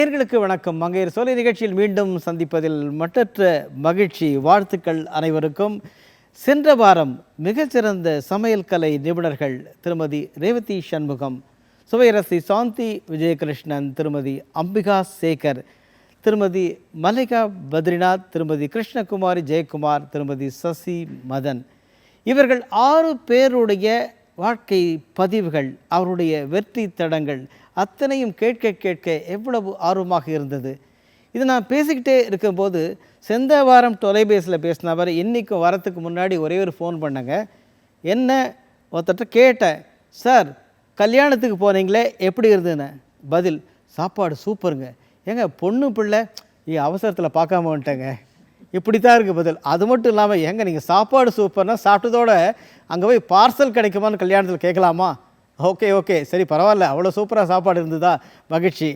நேயர்களுக்கு வணக்கம். மங்கையர் சோலை நிகழ்ச்சியில் மீண்டும் சந்திப்பதில் மட்டற்ற மகிழ்ச்சி. வாழ்த்துக்கள் அனைவருக்கும். சென்ற வாரம் மிகச்சிறந்த சமையல் கலை நிபுணர்கள் திருமதி ரேவதி சண்முகம், சுவையரசி சாந்தி விஜயகிருஷ்ணன், திருமதி அம்பிகா சேகர், திருமதி மல்லிகா பத்ரிநாத், திருமதி கிருஷ்ணகுமாரி ஜெயக்குமார், திருமதி சசி மதன், இவர்கள் 6 பேருடைய வாழ்க்கை பதிவுகள், அவருடைய வெற்றி தடங்கள் அத்தனையும் கேட்க கேட்க எவ்வளவு ஆர்வமாக இருந்தது. இது நான் பேசிக்கிட்டே இருக்கும்போது சென்ற வாரம் தொலைபேசியில் பேசினவர் இன்றைக்கும் வரத்துக்கு முன்னாடி ஒரே ஒரு ஃபோன் பண்ணங்க. என்ன ஒருத்தட்ட கேட்டேன், சார் கல்யாணத்துக்கு போனீங்களே எப்படி இருந்ததுன்னு. பதில், சாப்பாடு சூப்பருங்க. ஏங்க பொண்ணு பிள்ளை அவசரத்தில் பார்க்காம வந்துட்டேங்க. இப்படி தான் இருக்குது பதில். அது மட்டும் இல்லாமல், ஏங்க நீங்கள் சாப்பாடு சூப்பர்னா சாப்பிட்டதோட அங்கே போய் பார்சல் கிடைக்குமான்னு கல்யாணத்தில் கேட்கலாமா? ஓகே சரி பரவாயில்ல, அவ்வளோ சூப்பராக சாப்பாடு இருந்ததா, மகிழ்ச்சி.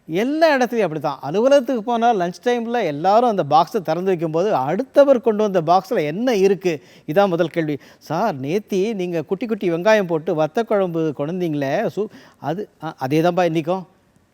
எல்லா இடத்துலையும் அப்படி தான். அலுவலகத்துக்கு போனால் லஞ்ச் டைமில் எல்லாரும் அந்த பாக்ஸை திறந்து வைக்கும்போது அடுத்தவர் கொண்டு வந்த பாக்ஸில் என்ன இருக்குது, இதான் முதல் கேள்வி. சார் நேத்தி நீங்கள் குட்டி குட்டி வெங்காயம் போட்டு வத்த குழம்பு கொண்டீங்களே, அதே தான்ப்பா இன்றைக்கும்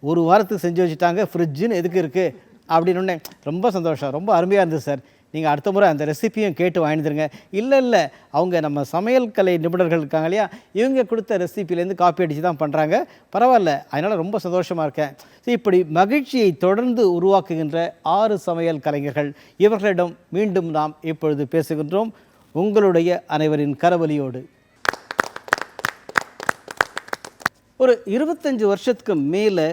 1 வாரத்துக்கு செஞ்சு வச்சுட்டாங்க, ஃப்ரிட்ஜுன்னு எதுக்கு இருக்குது அப்படின்னு. ரொம்ப சந்தோஷம், ரொம்ப அருமையாக இருந்தது சார். நீங்கள் அடுத்த முறை அந்த ரெசிப்பியும் கேட்டு வாங்கிடுங்க. இல்லை அவங்க நம்ம சமையல் கலை நிபுணர்கள் இருக்காங்க இல்லையா, இவங்க கொடுத்த ரெசிப்பிலேருந்து காப்பி அடித்து தான் பண்ணுறாங்க. பரவாயில்ல, அதனால் ரொம்ப சந்தோஷமாக இருக்கேன். இப்படி மகிழ்ச்சியை தொடர்ந்து உருவாக்குகின்ற 6 சமையல் கலைஞர்கள், இவர்களிடம் மீண்டும் நாம் இப்பொழுது பேசுகின்றோம் உங்களுடைய அனைவரின் கரவொலியோடு. ஒரு 25 வருஷத்துக்கு மேலே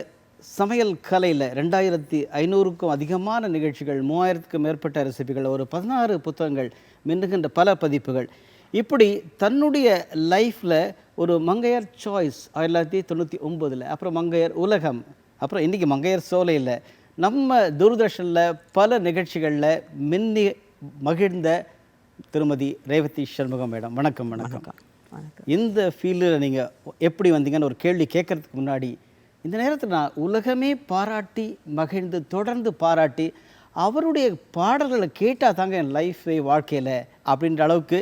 சமையல் கலையில் 2500க்கும் அதிகமான நிகழ்ச்சிகள், 3000க்கும் மேற்பட்ட ரெசிபிகள், ஒரு 16 புத்தகங்கள், மின்னுகின்ற பல பதிப்புகள், இப்படி தன்னுடைய லைஃப்பில் ஒரு மங்கையர் சாய்ஸ் 1999, அப்புறம் மங்கையர் உலகம், அப்புறம் இன்றைக்கி மங்கையர் சோலையில், நம்ம தூர்தர்ஷனில் பல நிகழ்ச்சிகளில் மின்னி மகிழ்ந்த திருமதி ரேவதி சண்முகம் மேடம், வணக்கம். வணக்கம். இந்த ஃபீல்டில் நீங்கள் எப்படி வந்தீங்கன்னு ஒரு கேள்வி கேட்குறதுக்கு முன்னாடி, இந்த நேரத்தில் நான் உலகமே பாராட்டி மகிழ்ந்து தொடர்ந்து பாராட்டி அவருடைய பாடல்களை கேட்டால் தாங்க என் லைஃபே வாழ்க்கையில் அப்படின்ற அளவுக்கு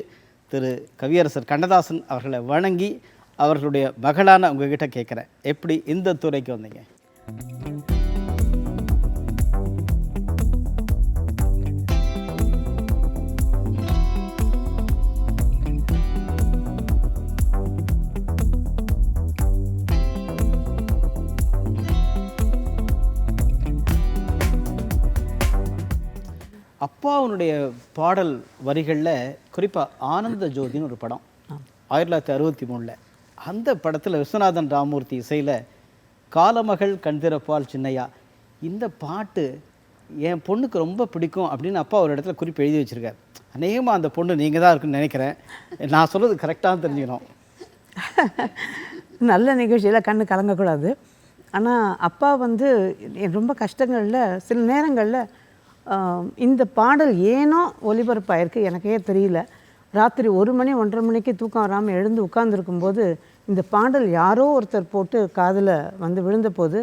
திரு கவியரசர் கண்ணதாசன் அவர்களை வணங்கி அவர்களுடைய மகளான உங்ககிட்ட கேட்குறேன், எப்படி இந்த துறைக்கு வந்தீங்க? அப்பாவுடைய பாடல் வரிகளில் குறிப்பாக ஆனந்த ஜோதின்னு ஒரு படம் 1963, அந்த படத்தில் விஸ்வநாதன் ராமூர்த்தி இசையில் காலமகள் கண்திறப்பால் சின்னையா, இந்த பாட்டு என் பொண்ணுக்கு ரொம்ப பிடிக்கும் அப்படின்னு அப்பா ஒரு இடத்துல குறிப்பு எழுதி வச்சுருக்கார். அநேகமாக அந்த பொண்ணு நீங்கள் தான் இருக்குன்னு நினைக்கிறேன். நான் சொல்கிறது கரெக்டாக தெரிஞ்சுக்கணும். நல்ல நிகழ்ச்சியில் கண்ணு கலங்கக்கூடாது. ஆனால் அப்பா ரொம்ப கஷ்டங்களில் சில நேரங்களில் இந்த பாடல் ஏனோ ஒலிபரப்பாயிருக்கு, எனக்கே தெரியல. ராத்திரி 1 மணி 1:30 மணிக்கு தூக்கம் வராமல் எழுந்து உட்கார்ந்துருக்கும்போது இந்த பாடல் யாரோ ஒருத்தர் போட்டு காதில் விழுந்த போது,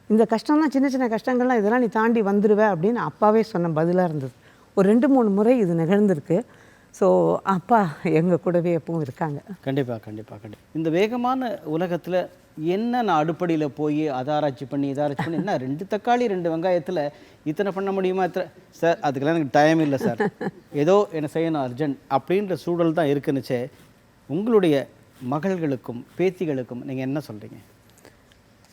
இந்த கஷ்டம்லாம் சின்ன சின்ன கஷ்டங்கள்லாம் இதெல்லாம் நீ தாண்டி வந்துடுவே அப்படின்னு அப்பாவே சொன்ன பதிலாக இருந்தது. ஒரு 2-3 முறை இது நிகழ்ந்திருக்கு. ஸோ அப்பா எங்கள் கூடவே எப்பவும் இருக்காங்க. கண்டிப்பாக. இந்த வேகமான உலகத்தில் என்ன நான் அடுப்படியில் போய் அதை ஆராய்ச்சி பண்ணி என்ன 2 தக்காளி 2 வெங்காயத்தில் இத்தனை பண்ண முடியுமா? சார் அதுக்கெல்லாம் எனக்கு டைம் இல்லை சார், ஏதோ என்ன செய்யணும் அர்ஜென்ட் அப்படின்ற சூழல் தான் இருக்குன்னுச்சே. உங்களுடைய மகள்களுக்கும் பேத்திகளுக்கும் நீங்கள் என்ன சொல்கிறீங்க?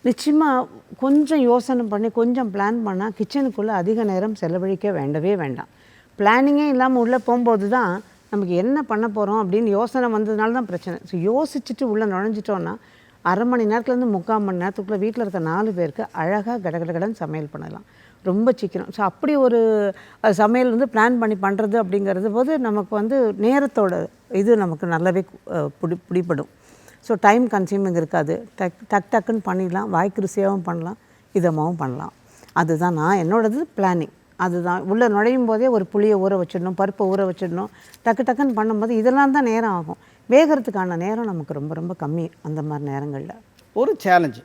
நிச்சயமாக கொஞ்சம் யோசனை பண்ணி கொஞ்சம் பிளான் பண்ணால் கிச்சனுக்குள்ளே அதிக நேரம் செலவழிக்க வேண்டவே வேண்டாம். பிளானிங்கே இல்லாமல் உள்ளே போகும்போது தான் நமக்கு என்ன பண்ண போகிறோம் அப்படின்னு யோசனை வந்ததுனால தான் பிரச்சனை. ஸோ யோசிச்சுட்டு உள்ளே நுழைஞ்சிட்டோன்னா 1/2 மணி நேரத்துலேருந்து 3/4 மணி நேரத்துக்குள்ளே வீட்டில் இருக்க 4 பேருக்கு அழகாக கடகடன்னு சமையல் பண்ணலாம், ரொம்ப சீக்கிரம். ஸோ அப்படி ஒரு சமையல் பிளான் பண்ணி பண்ணுறது அப்படிங்கிறது போது நமக்கு நேரத்தோட இது நமக்கு நல்லாவே பிடிப்படும். ஸோ டைம் கன்சியூமிங் இருக்காது, டக்குன்னு பண்ணிடலாம், வாய்க்கு ருசியாகவும் பண்ணலாம், இதமாகவும் பண்ணலாம். அதுதான் நான் என்னோடது பிளானிங். அதுதான் உள்ளே நுழையும் போதே ஒரு புளியை ஊற வச்சிடணும், பருப்பை ஊற வச்சிடணும், டக்குன்னு பண்ணும்போது இதெல்லாம் தான் நேரம் ஆகும். வேகிறதுக்கான நேரம் நமக்கு ரொம்ப ரொம்ப கம்மி. அந்த மாதிரி நேரங்களில் ஒரு சேலஞ்சு,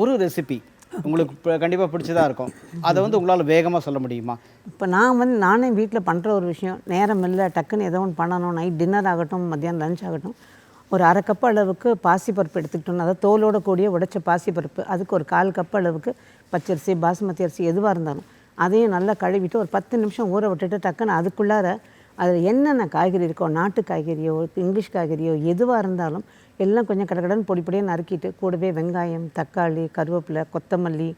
ஒரு ரெசிபி உங்களுக்கு கண்டிப்பாக பிடிச்சதாக இருக்கும், அதை உங்களால் வேகமாக சொல்ல முடியுமா? இப்போ நானே வீட்டில் பண்ணுற ஒரு விஷயம், நேரம் இல்லை, டக்குன்னு ஏதோ ஒன்று பண்ணணும், நைட் டின்னர் ஆகட்டும், மத்தியானம் லஞ்ச் ஆகட்டும், ஒரு 1/2 கப் அளவுக்கு பாசிப்பருப்பு எடுத்துக்கிட்டோம்னா, அதாவது தோலோட கூடிய உடைச்ச பாசிப்பருப்பு, அதுக்கு ஒரு 1/4 கப் அளவுக்கு பச்சரிசி பாஸ்மதி அரிசி எதுவாக இருந்தாலும் அதையும் நல்லா கழுவிட்டு ஒரு 10 நிமிஷம் ஊற விட்டுட்டு டக்குன்னு அதுக்குள்ளார அதில் என்னென்ன காய்கறி இருக்கோ, நாட்டு காய்கறியோ இங்கிலீஷ் காய்கறியோ எதுவாக இருந்தாலும் எல்லாம் கொஞ்சம் கடகடன்னு பொடி பொடியாக நறுக்கிட்டு கூடவே வெங்காயம், தக்காளி, கருவேப்பிலை, கொத்தமல்லி,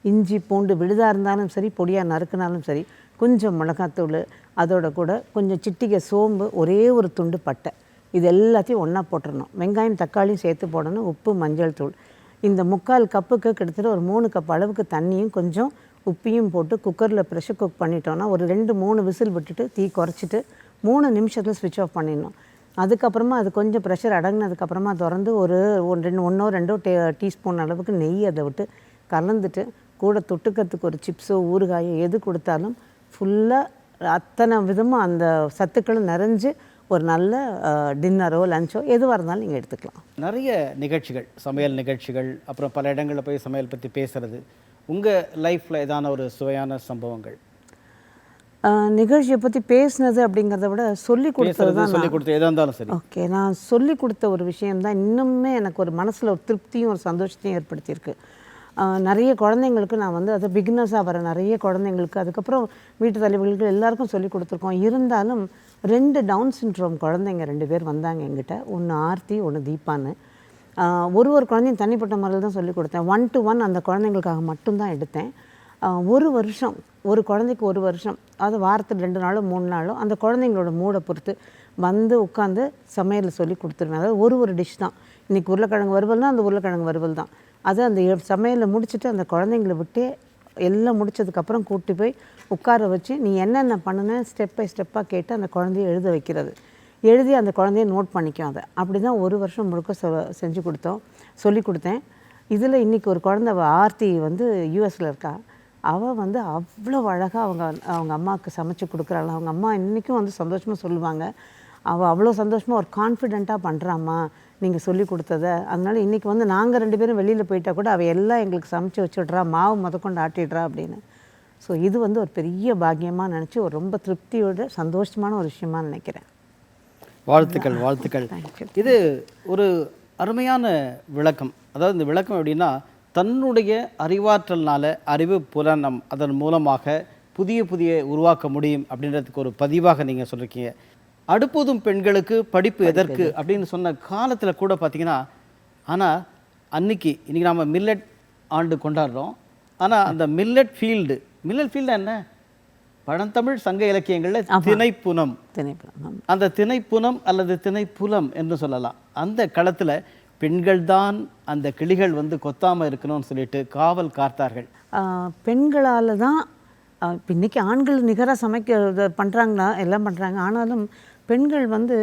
இஞ்சி, பூண்டு விழுதாக இருந்தாலும் சரி, பொடியாக நறுக்குனாலும் சரி, கொஞ்சம் மிளகாத்தூள், அதோட கூட கொஞ்சம் சிட்டிகை சோம்பு, ஒரே ஒரு துண்டு பட்டை, இது எல்லாத்தையும் ஒன்றா போட்டுடணும். வெங்காயம் தக்காளியும் சேர்த்து போடணும். உப்பு, மஞ்சள் தூள். இந்த 3/4 கப்புக்கு கிட்டத்தட்ட ஒரு 3 கப் அளவுக்கு தண்ணியும் கொஞ்சம் உப்பையும் போட்டு குக்கரில் ப்ரெஷர் குக் பண்ணிட்டோன்னா ஒரு 2-3 விசில் விட்டுட்டு தீ குறைச்சிட்டு 3 நிமிஷத்தில் ஸ்விட்ச் ஆஃப் பண்ணிடணும். அதுக்கப்புறமா அது கொஞ்சம் ப்ரெஷர் அடங்கினதுக்கப்புறமா திறந்து ஒரு 1-2 டீஸ்பூன் அளவுக்கு நெய் அதை விட்டு கலந்துட்டு கூட தொட்டுக்கிறதுக்கு ஒரு சிப்ஸோ ஊறுகாயோ எது கொடுத்தாலும் ஃபுல்லாக அத்தனை விதமும் அந்த சத்துக்களும் நிறைஞ்சு ஒரு நல்ல டின்னரோ லஞ்சோ எதுவாக இருந்தாலும் நீங்கள் எடுத்துக்கலாம். நிறைய நிகழ்ச்சிகள், சமையல் நிகழ்ச்சிகள், அப்புறம் பல இடங்களில் போய் சமையல் பற்றி பேசுகிறது, உங்கள் லைஃப்பில் ஏதான ஒரு சுவையான சம்பவங்கள்? நிகழ்ச்சியை பற்றி பேசுனது அப்படிங்கிறத விட சொல்லி கொடுத்தது தான். சொல்லி கொடுத்து எதாக இருந்தாலும் சரி. ஓகே, நான் சொல்லி கொடுத்த ஒரு விஷயம்தான் இன்னுமே எனக்கு ஒரு மனசில் ஒரு திருப்தியும் ஒரு சந்தோஷத்தையும் ஏற்படுத்தியிருக்கு. நிறைய குழந்தைங்களுக்கு நான் வந்து அது பிகினர்ஸாக வர நிறைய குழந்தைங்களுக்கு, அதுக்கப்புறம் வீட்டு தலைவர்களுக்கு எல்லாருக்கும் சொல்லி கொடுத்துருக்கோம். இருந்தாலும் 2 டவுன் சிண்ட்ரோம் குழந்தைங்க 2 பேர் வந்தாங்க எங்கிட்ட. ஒன்று ஆர்த்தி, ஒன்று தீபான்னு. ஒரு குழந்தையும் தனிப்பட்ட முறையில் தான் சொல்லிக் கொடுத்தேன். 1 to 1 அந்த குழந்தைங்களுக்காக மட்டும்தான் எடுத்தேன். ஒரு வருஷம், ஒரு குழந்தைக்கு 1 வருஷம், அது வாரத்தில் 2 நாளோ 3 நாளோ அந்த குழந்தைங்களோட மூடை பொறுத்து வந்து உட்காந்து சமையல் சொல்லி கொடுத்துருவேன். அதாவது ஒரு டிஷ் தான். இன்றைக்கி உருளைக்கிழங்கு வறுவல்னால் அந்த உருளைக்கிழங்கு வறுவல் தான். அது அந்த சமையலை முடிச்சுட்டு அந்த குழந்தைங்களை விட்டே எல்லாம் முடித்ததுக்கப்புறம் கூட்டி போய் உட்கார வச்சு நீ என்னென்ன பண்ணுன ஸ்டெப் பை ஸ்டெப்பாக கேட்டு அந்த குழந்தைய எழுத வைக்கிறது. எழுதி அந்த குழந்தைய நோட் பண்ணிக்கும். அதை அப்படி தான் 1 வருஷம் முழுக்க செஞ்சு கொடுத்தோம், சொல்லி கொடுத்தேன். இதில் இன்றைக்கி ஒரு குழந்தை ஆர்த்தி வந்து யூஎஸில் இருக்கா. அவள் வந்து அவ்வளோ அழகாக அவங்க அம்மாவுக்கு சமைச்சு கொடுக்குறாள். அவங்க அம்மா இன்றைக்கும் வந்து சந்தோஷமாக சொல்லுவாங்க. அவள் அவ்வளோ சந்தோஷமாக ஒரு கான்ஃபிடெண்ட்டாக பண்ணுறாம்மா நீங்கள் சொல்லி கொடுத்ததை. அதனால் இன்றைக்கி வந்து நாங்கள் 2 பேரும் வெளியில் போயிட்டா கூட அவள் எல்லாம் எங்களுக்கு சமைச்சு வச்சுட்றா, மாவு முதற்கொண்டு ஆட்டிடுறா அப்படின்னு. ஸோ இது வந்து ஒரு பெரிய பாக்கியமாக நினச்சி ஒரு ரொம்ப திருப்தியோட சந்தோஷமான ஒரு விஷயமா நினைக்கிறேன். வாழ்த்துக்கள், வாழ்த்துக்கள். இது ஒரு அருமையான விளக்கம். அதாவது இந்த விளக்கம் எப்படின்னா, தன்னுடைய அறிவாற்றல்னால, அறிவு புலனம் அதன் மூலமாக புதிய உருவாக்க முடியும் அப்படின்றதுக்கு ஒரு பதிவாக நீங்கள் சொல்லியிருக்கீங்க. அடுப்பூதும் பெண்களுக்கு படிப்பு எதற்கு அப்படின்னு சொன்ன காலத்தில் கூட பார்த்தீங்கன்னா, ஆனால் இன்றைக்கி நாம் மில்லட் ஆண்டு கொண்டாடுறோம். ஆனால் அந்த மில்லட் ஃபீல்டு என்ன? பழந்தமிழ் சங்க இலக்கியங்களில் திணைப்புனம், அந்த திணைப்புனம் அல்லது திணைப்புலம் என்று சொல்லலாம். அந்த களத்தில் பெண்கள் தான் அந்த கிளிகள் வந்து கொத்தாமல் இருக்கணும்னு சொல்லிட்டு காவல் காத்தார்கள். பெண்களால் தான் இன்றைக்கி ஆண்கள் நிகராக சமைக்க பண்ணுறாங்களா, எல்லாம் பண்ணுறாங்க. ஆனாலும் பெண்கள் வந்து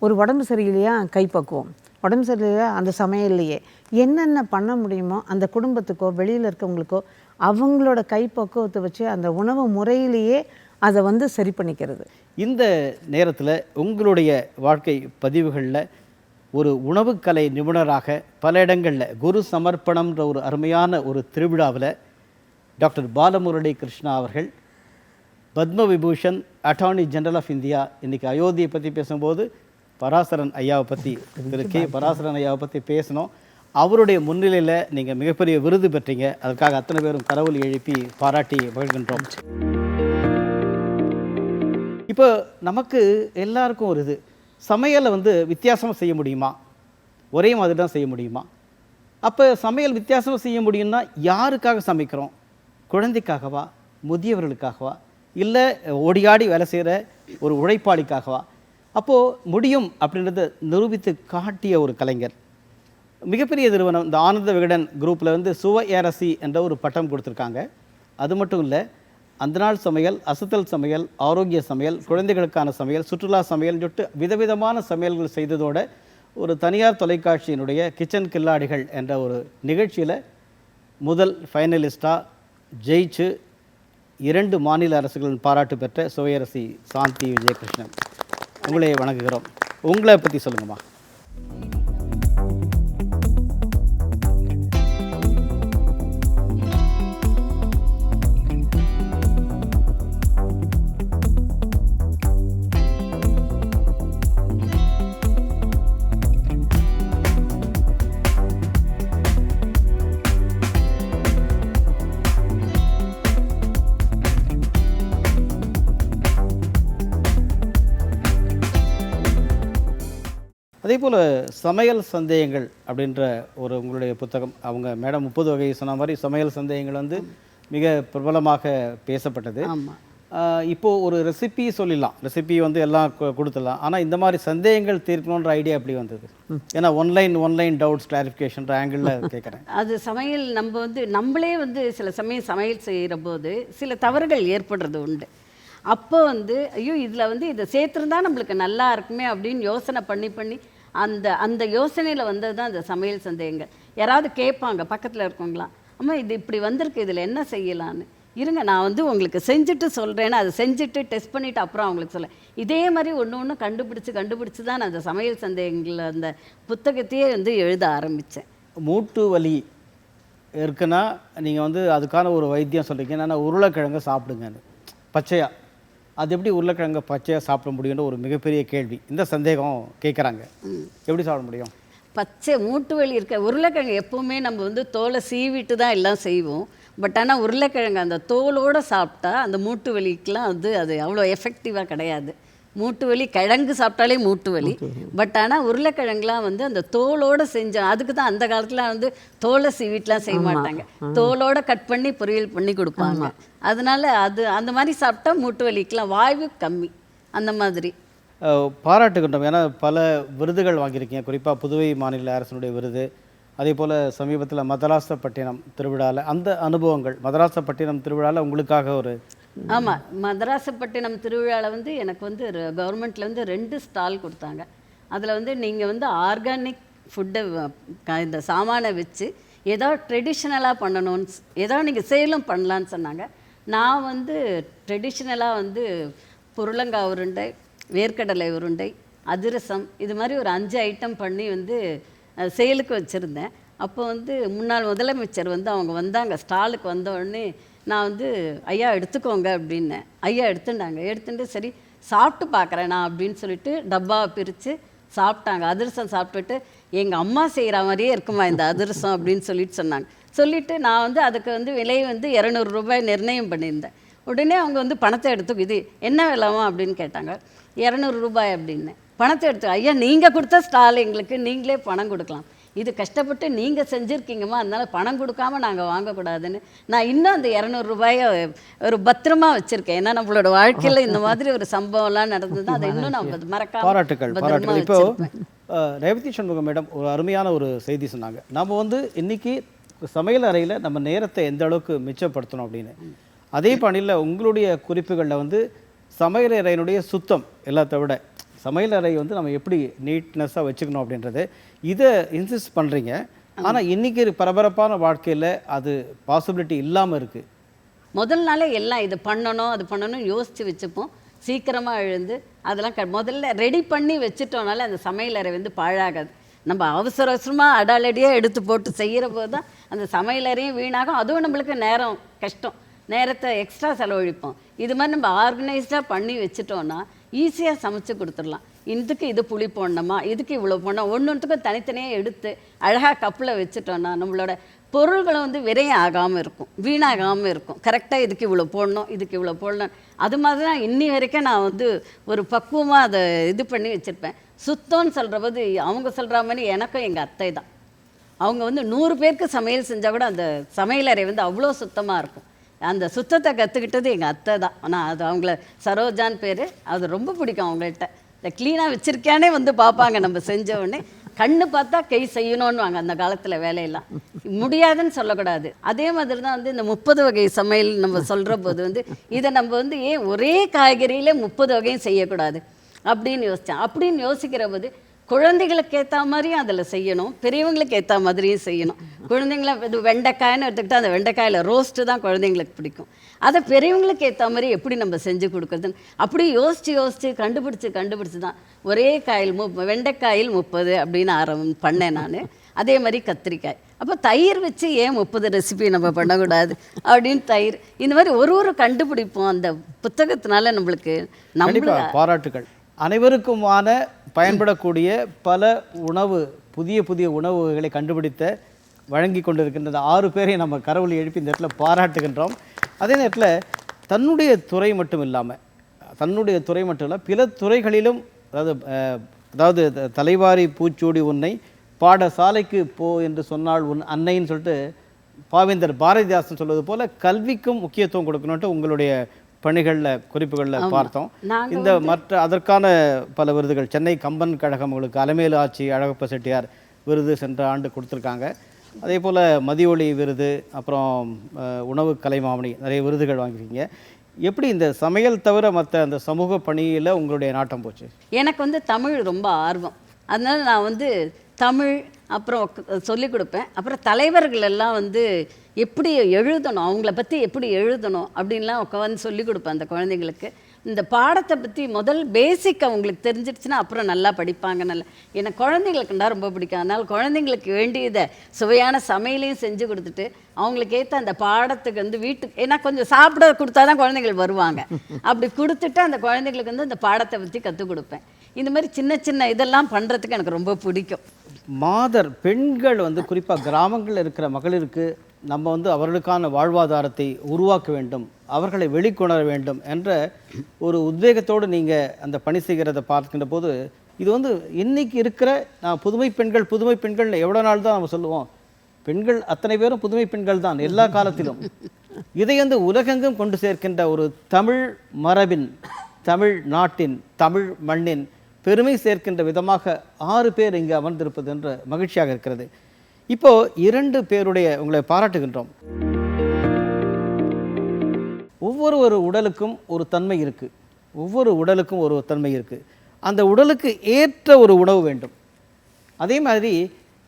ஒரு உடம்பு சரியில்லையா கைப்பக்குவம், உடம்பு சரியில்லையா அந்த சமையல்லையே என்னென்ன பண்ண முடியுமோ அந்த குடும்பத்துக்கோ வெளியில் இருக்கவங்களுக்கோ அவங்களோட கைப்பக்குவத்தை வச்சு அந்த உணவு முறையிலேயே அதை வந்து சரி பண்ணிக்கிறது. இந்த நேரத்தில் உங்களுடைய வாழ்க்கை பதிவுகளில் ஒரு உணவுக்கலை நிபுணராக பல இடங்களில் குரு சமர்ப்பணம்ன்ற ஒரு அருமையான ஒரு திருவிழாவில் டாக்டர் பாலமுரளி கிருஷ்ணா அவர்கள் Padma Vibhushan attorney general of India, இன்றைக்கி அயோத்தியை பற்றி பேசும்போது பராசரன் ஐயாவை பற்றி பராசரன் ஐயாவை பற்றி பேசணும். அவருடைய முன்னிலையில் நீங்கள் மிகப்பெரிய விருது பெற்றீங்க. அதற்காக அத்தனை பேரும் கரவொலி எழுப்பி பாராட்டி மகிழ்கின்றோம். இப்போ நமக்கு எல்லாருக்கும் ஒரு சமையலை வந்து வித்தியாசமாக செய்ய முடியுமா? ஒரே மாதிரி தான் செய்ய முடியுமா? அப்போ சமையல் வித்தியாசமாக செய்ய முடியும்னா யாருக்காக சமைக்கிறோம்? குழந்தைக்காகவா, முதியவர்களுக்காகவா, இல்லை ஓடியாடி வேலை செய்கிற ஒரு உழைப்பாளிக்காகவா? அப்போது முடியும் அப்படின்றத நிரூபித்து காட்டிய ஒரு கலைஞர். மிகப்பெரிய நிறுவனம் இந்த ஆனந்த விகடன் குரூப்பில் வந்து சுவையரசி என்ற ஒரு பட்டம் கொடுத்துருக்காங்க. அது மட்டும் இல்லை, அந்த நாள் சமையல், அசத்தல் சமையல், ஆரோக்கிய சமையல், குழந்தைகளுக்கான சமையல், சுற்றுலா சமையல் சொல்லிட்டு விதவிதமான சமையல்கள் செய்ததோட ஒரு தனியார் தொலைக்காட்சியினுடைய கிச்சன் கில்லாடிகள் என்ற ஒரு நிகழ்ச்சியில் முதல் ஃபைனலிஸ்டாக ஜெயிச்சு 2 மாநில அரசுகளின் பாராட்டு பெற்ற சுவையரசி சாந்தி விஜயகிருஷ்ணன், உங்களே வணங்குகிறோம். உங்களை பற்றி சொல்லுங்கம்மா. அதே போல் சமையல் சந்தேகங்கள் அப்படின்ற ஒரு உங்களுடைய புத்தகம், அவங்க மேடம் 30 வகை சொன்ன மாதிரி சமையல் சந்தேகங்கள் வந்து மிக பிரபலமாக பேசப்பட்டது. ஆமா. இப்போ ஒரு ரெசிபி சொல்லிடலாம், ரெசிபி வந்து எல்லாம் கொடுத்துடலாம். ஆனால் இந்த மாதிரி சந்தேகங்கள் தீர்க்கணுன்ற ஐடியா எப்படி வந்தது? ஏன்னா ஒன்லைன் டவுட்ஸ் கிளாரிஃபிகேஷன்ற ஆங்கிளில் கேட்குறேன். அது சமையல் நம்ம வந்து நம்மளே வந்து சில சமயம் சமையல் செய்கிற போது சில தவறுகள் ஏற்படுறது உண்டு. அப்போ வந்து ஐயோ இதில் வந்து இதை சேர்த்துருந்தா நம்மளுக்கு நல்லா இருக்குமே அப்படின்னு யோசனை பண்ணி பண்ணி அந்த அந்த யோசனையில் வந்தது தான் அந்த சமையல் சந்தேகங்கள். யாராவது கேட்பாங்க பக்கத்தில் இருக்கவங்களாம், அம்மா இது இப்படி வந்திருக்கு, இதில் என்ன செய்யலான்னு. இருங்க நான் வந்து உங்களுக்கு செஞ்சுட்டு சொல்கிறேன்னு அதை செஞ்சுட்டு டெஸ்ட் பண்ணிவிட்டு அப்புறம் அவங்களுக்கு சொல்ல. இதே மாதிரி ஒன்று கண்டுபிடிச்சி தான் நான் அந்த சமையல் சந்தேகங்கள் அந்த புத்தகத்தையே வந்து எழுத ஆரம்பித்தேன். மூட்டு வலி இருக்குன்னா நீங்கள் வந்து அதுக்கான ஒரு வைத்தியம் சொல்கிறீங்க. என்னென்னா உருளைக்கிழங்கு சாப்பிடுங்கன்னு, பச்சையாக. அது எப்படி உருளைக்கிழங்கு பச்சையாக சாப்பிட முடியும்னு ஒரு மிகப்பெரிய கேள்வி, இந்த சந்தேகம் கேட்குறாங்க. எப்படி சாப்பிட முடியும்? பச்சை மூட்டு வலி இருக்க உருளைக்கிழங்கு எப்போவுமே நம்ம வந்து தோலை சீவிட்டு தான் எல்லாம் செய்வோம். பட் ஆனால் உருளைக்கிழங்கு அந்த தோலோடு சாப்பிட்டா அந்த மூட்டு வலிக்கெலாம் வந்து அது அவ்வளோ எஃபெக்டிவாக கிடையாது. மூட்டு வலி கிழங்கு சாப்பிட்டாலே மூட்டு வலி. பட் ஆனால் உருளைக்கிழங்குலாம் வந்து அந்த தோலோடு செஞ்சோம். அதுக்கு தான் அந்த காலத்தில் வந்து தோலை சீவிட்டுலாம் செய்ய மாட்டாங்க, தோலோடு கட் பண்ணி பொரியல் பண்ணி கொடுப்பாங்க. அதனால அது அந்த மாதிரி சாப்பிட்டா மூட்டு வலிக்கெலாம் வாய்வு கம்மி. அந்த மாதிரி பாராட்டுகின்றோம். ஏன்னா பல விருதுகள் வாங்கியிருக்கீங்க, குறிப்பாக புதுவை மாநில அரசினுடைய விருது. அதே போல் சமீபத்தில் மதராசப்பட்டினம் திருவிழாவில் அந்த அனுபவங்கள், மதராசப்பட்டினம் திருவிழாவில் உங்களுக்காக ஒரு ஆமாம், மதராசப்பட்டினம் திருவிழாவில் வந்து எனக்கு வந்து கவர்மெண்ட்டில் வந்து 2 ஸ்டால் கொடுத்தாங்க. அதில் வந்து நீங்கள் வந்து ஆர்கானிக் ஃபுட்டை இந்த சாமானை வச்சு ஏதோ ட்ரெடிஷ்னலாக பண்ணணும்னு ஏதோ நீங்கள் சேலும் பண்ணலான்னு சொன்னாங்க. நான் வந்து ட்ரெடிஷ்னலாக வந்து புருளங்காய் உருண்டை, வேர்க்கடலை உருண்டை, அதிரசம், இது மாதிரி ஒரு 5 ஐட்டம் பண்ணி வந்து சேலுக்கு வச்சுருந்தேன். அப்போ வந்து முன்னாள் முதலமைச்சர் வந்து அவங்க வந்தாங்க, ஸ்டாலுக்கு வந்த உடனே நான் வந்து ஐயா எடுத்துக்கோங்க அப்படின்னேன். ஐயா எடுத்துட்டு சரி சாப்பிட்டு பார்க்குறேன் நான் அப்படின்னு சொல்லிட்டு டப்பாவை பிரித்து சாப்பிட்டாங்க. அதிரசம் சாப்பிட்டுட்டு எங்கள் அம்மா செய்கிற மாதிரியே இருக்குமா இந்த அதிரசம் அப்படின்னு சொன்னாங்க. சொல்லிவிட்டு நான் வந்து அதுக்கு வந்து விலை வந்து 200 ரூபாய் நிர்ணயம் பண்ணியிருந்தேன். உடனே அவங்க வந்து பணத்தை எடுத்து இது என்ன விலைமா அப்படின்னு கேட்டாங்க. 200 ரூபாய் அப்படின்னு. பணத்தை எடுத்து ஐயா நீங்கள் கொடுத்த ஸ்டால் எங்களுக்கு நீங்களே பணம் கொடுக்கலாம், இது கஷ்டப்பட்டு நீங்கள் செஞ்சுருக்கீங்கம்மா, அதனால் பணம் கொடுக்காம நாங்கள் வாங்கக்கூடாதுன்னு நான் இன்னும் அந்த 200 ரூபாயை ஒரு பத்திரமா வச்சுருக்கேன். ஏன்னா நம்மளோட வாழ்க்கையில் இந்த மாதிரி ஒரு சம்பவம்லாம் நடந்தது, அதை இன்னும் நான் மறக்காம பாராட்டுகள். இப்போ ரேவதி சண்முகம் மேடம் ஒரு அருமையான ஒரு செய்தி சொன்னாங்க. நம்ம வந்து இன்னைக்கு சமையல் அறையில் நம்ம நேரத்தை எந்த அளவுக்கு மிச்சப்படுத்தணும் அப்படின்னு. அதே பணியில் உங்களுடைய குறிப்புகளில் வந்து சமையல் அறையினுடைய சுத்தம் எல்லாத்த விட சமையல் அறை வந்து நம்ம எப்படி நீட்னஸாக வச்சுக்கணும் அப்படின்றது இதை இன்சிஸ்ட் பண்ணுறீங்க. ஆனால் இன்றைக்கி பரபரப்பான வாழ்க்கையில் அது பாசிபிலிட்டி இல்லாமல் இருக்குது. முதல் நாளே எல்லாம் இது பண்ணணும் அது பண்ணணும் யோசித்து வச்சுப்போம். சீக்கிரமாக எழுந்து அதெல்லாம் முதல்ல ரெடி பண்ணி வச்சுட்டோனால அந்த சமையல் அறை வந்து பாழாகாது. நம்ம அவசரமாக அடாலடியாக எடுத்து போட்டு செய்கிற போது தான் அந்த சமையல் அறையும் வீணாகும். அதுவும் நம்மளுக்கு நேரம் கஷ்டம், நேரத்தை எக்ஸ்ட்ரா செலவழிப்போம். இது மாதிரி நம்ம ஆர்கனைஸ்டாக பண்ணி வச்சுட்டோன்னா ஈஸியாக சமைச்சு கொடுத்துடலாம். இதுக்கு இது புளி போடணுமா, இதுக்கு இவ்வளோ போடணும், ஒன்றுத்துக்கும் தனித்தனியாக எடுத்து அழகாக கப்பில் வச்சுட்டோன்னா நம்மளோட பொருள்களும் வந்து விரையம் ஆகாமல் இருக்கும், வீணாகாமல் இருக்கும். கரெக்டாக இதுக்கு இவ்வளோ போடணும், இதுக்கு இவ்வளோ போடணும். அது மாதிரி தான் இன்னி வரைக்கும் நான் வந்து ஒரு பக்குவமாக அதை இது பண்ணி வச்சுருப்பேன். சுத்தம்னு சொல்கிற போது அவங்க சொல்கிற மாதிரி எனக்கும் எங்கள் அத்தை தான். அவங்க வந்து 100 பேருக்கு சமையல் செஞ்சால் கூட அந்த சமையலறை வந்து அவ்வளோ சுத்தமாக இருக்கும். அந்த சுத்தத்தை கற்றுக்கிட்டது எங்கள் அத்தை தான். ஆனால் அது அவங்கள சரோஜான்னு பேர், அது ரொம்ப பிடிக்கும் அவங்கள்ட்ட. இந்த க்ளீனாக வச்சுருக்கானே வந்து பார்ப்பாங்க நம்ம செஞ்ச உடனே. கண்ணு பார்த்தா கை செய்யணும்னு வாங்க அந்த காலத்தில் வேலையெல்லாம் முடியாதுன்னு சொல்லக்கூடாது. அதே மாதிரி தான் வந்து இந்த 30 வகை சமையல் நம்ம சொல்கிற போது வந்து இதை நம்ம வந்து ஏன் ஒரே காய்கறியில் 30 வகையும் செய்யக்கூடாது அப்படின்னு யோசித்தேன். அப்படின்னு யோசிக்கிற போது குழந்தைகளுக்கு ஏற்ற மாதிரியும் அதில் செய்யணும், பெரியவங்களுக்கு ஏற்ற மாதிரியும் செய்யணும். குழந்தைங்கள இது வெண்டைக்காய்னு எடுத்துக்கிட்டால் அந்த வெண்டைக்காயில் ரோஸ்ட்டு தான் குழந்தைங்களுக்கு பிடிக்கும். அதை பெரியவங்களுக்கு ஏற்ற மாதிரி எப்படி நம்ம செஞ்சு கொடுக்குறதுன்னு அப்படி யோசித்து கண்டுபிடிச்சி தான் ஒரே காயில் வெண்டைக்காயில் 30 அப்படின்னு பண்ணேன் நான். அதே மாதிரி கத்திரிக்காய். அப்போ தயிர் வச்சு ஏன் 30 ரெசிபி நம்ம பண்ணக்கூடாது அப்படின்னு தயிர். இந்த மாதிரி ஒரு கண்டுபிடிப்போம் அந்த புத்தகத்தினால நம்மளுக்கு. பாராட்டுகள். அனைவருக்குமான பயன்படக்கூடிய பல புதிய உணவு வகைகளை கண்டுபிடித்த வழங்கி கொண்டிருக்கின்ற 6 பேரை நம்ம கரவொலி எழுப்பி இந்த இடத்துல பாராட்டுகின்றோம். அதே நேரத்தில் தன்னுடைய துறை மட்டும் இல்லாமல் பிற துறைகளிலும், அதாவது அதாவது தலைவாரி பூச்சூடி உன்னை பாடசாலைக்கு போ என்று சொன்னால் உன் அன்னைன்னு சொல்லிட்டு பாவேந்தர் பாரதிதாசன் சொல்வது போல கல்விக்கும் முக்கியத்துவம் கொடுக்கணுன்ட்டு உங்களுடைய பணிகளில் குறிப்புகளில் பார்த்தோம். இந்த மற்ற அதற்கான பல விருதுகள் சென்னை கம்பன் கழகம் உங்களுக்கு அலமேலு ஆட்சி அழகப்ப செட்டியார் விருது சென்ற ஆண்டு கொடுத்துருக்காங்க. அதே போல் மதியொளி விருது, அப்புறம் உணவு கலைமாமணி, நிறைய விருதுகள் வாங்கியிருக்கீங்க. எப்படி இந்த சமையல் தவிர மற்ற அந்த சமூக பணியில் உங்களுடைய நாட்டம் போச்சு? எனக்கு வந்து தமிழ் ரொம்ப ஆர்வம். அதனால நான் வந்து தமிழ் அப்புறம் சொல்லிக் கொடுப்பேன். அப்புறம் தலைவர்கள் எல்லாம் வந்து எப்படி எழுதணும், அவங்கள பற்றி எப்படி எழுதணும் அப்படின்லாம் உட்காந்து சொல்லிக் கொடுப்பேன் அந்த குழந்தைங்களுக்கு. இந்த பாடத்தை பற்றி முதல் பேசிக் அவங்களுக்கு தெரிஞ்சிடுச்சுன்னா அப்புறம் நல்லா படிப்பாங்க. நல்லா எனக்கு குழந்தைங்களுக்குண்டா ரொம்ப பிடிக்கும். அதனால் குழந்தைங்களுக்கு வேண்டியதை சுவையான சமையலையும் செஞ்சு கொடுத்துட்டு அவங்களுக்கு ஏற்ற அந்த பாடத்துக்கு வந்து வீட்டுக்கு, ஏன்னா கொஞ்சம் சாப்பிட கொடுத்தா தான் குழந்தைகள் வருவாங்க. அப்படி கொடுத்துட்டு அந்த குழந்தைங்களுக்கு வந்து அந்த பாடத்தை பற்றி கற்றுக் கொடுப்பேன். இந்த மாதிரி சின்ன சின்ன இதெல்லாம் பண்ணுறதுக்கு எனக்கு ரொம்ப பிடிக்கும். மாதர் பெண்கள் வந்து குறிப்பாக கிராமங்களில் இருக்கிற மகளிருக்கு நம்ம வந்து அவர்களுக்கான வாழ்வாதாரத்தை உருவாக்க வேண்டும், அவர்களை வெளிக்கொணர வேண்டும் என்ற ஒரு உத்வேகத்தோடு நீங்கள் அந்த பணி செய்கிறத பார்க்கின்ற போது இது வந்து இன்றைக்கி இருக்கிற புதுமை பெண்கள் எவ்வளோ நாள் தான் நம்ம சொல்லுவோம், பெண்கள் அத்தனை பேரும் புதுமை பெண்கள் தான் எல்லா காலத்திலும். இதை வந்து உலகெங்கும் கொண்டு சேர்க்கின்ற ஒரு தமிழ் மரபின், தமிழ் நாட்டின், தமிழ் மண்ணின் பெருமை சேர்க்கின்ற விதமாக 6 பேர் இங்கு அமர்ந்திருப்பது என்ற மகிழ்ச்சியாக இருக்கிறது. இப்போ 2 பேருடைய உங்களை பாராட்டுகின்றோம். ஒவ்வொரு உடலுக்கும் ஒரு தன்மை இருக்குது, ஒவ்வொரு உடலுக்கும் ஒரு தன்மை இருக்குது. அந்த உடலுக்கு ஏற்ற ஒரு உணவு வேண்டும். அதே மாதிரி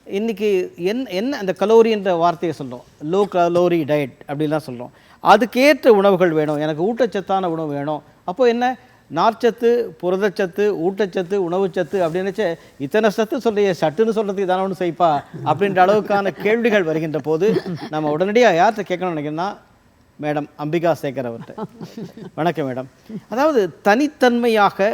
இன்றைக்கி என்ன அந்த கலோரின்ற வார்த்தையை சொல்கிறோம், லோ கலோரி டயட் அப்படின்லாம் சொல்கிறோம். அதுக்கேற்ற உணவுகள் வேணும், எனக்கு ஊட்டச்சத்தான உணவு வேணும். அப்போது என்ன, நார்ச்சத்து, புரதச்சத்து, ஊட்டச்சத்து, உணவுச்சத்து அப்படின்னுச்சு இத்தனை சத்து சொல்கிற சட்டுன்னு சொல்கிறதுக்கு தானே ஒன்று செய்ப்பா அப்படின்ற அளவுக்கான கேள்விகள் வருகின்ற போது நம்ம உடனடியாக யார்கிட்ட கேட்கணும்னு நினைக்கிறேன்னா மேடம் அம்பிகா சேகர் அவர்கிட்ட. வணக்கம் மேடம். அதாவது தனித்தன்மையாக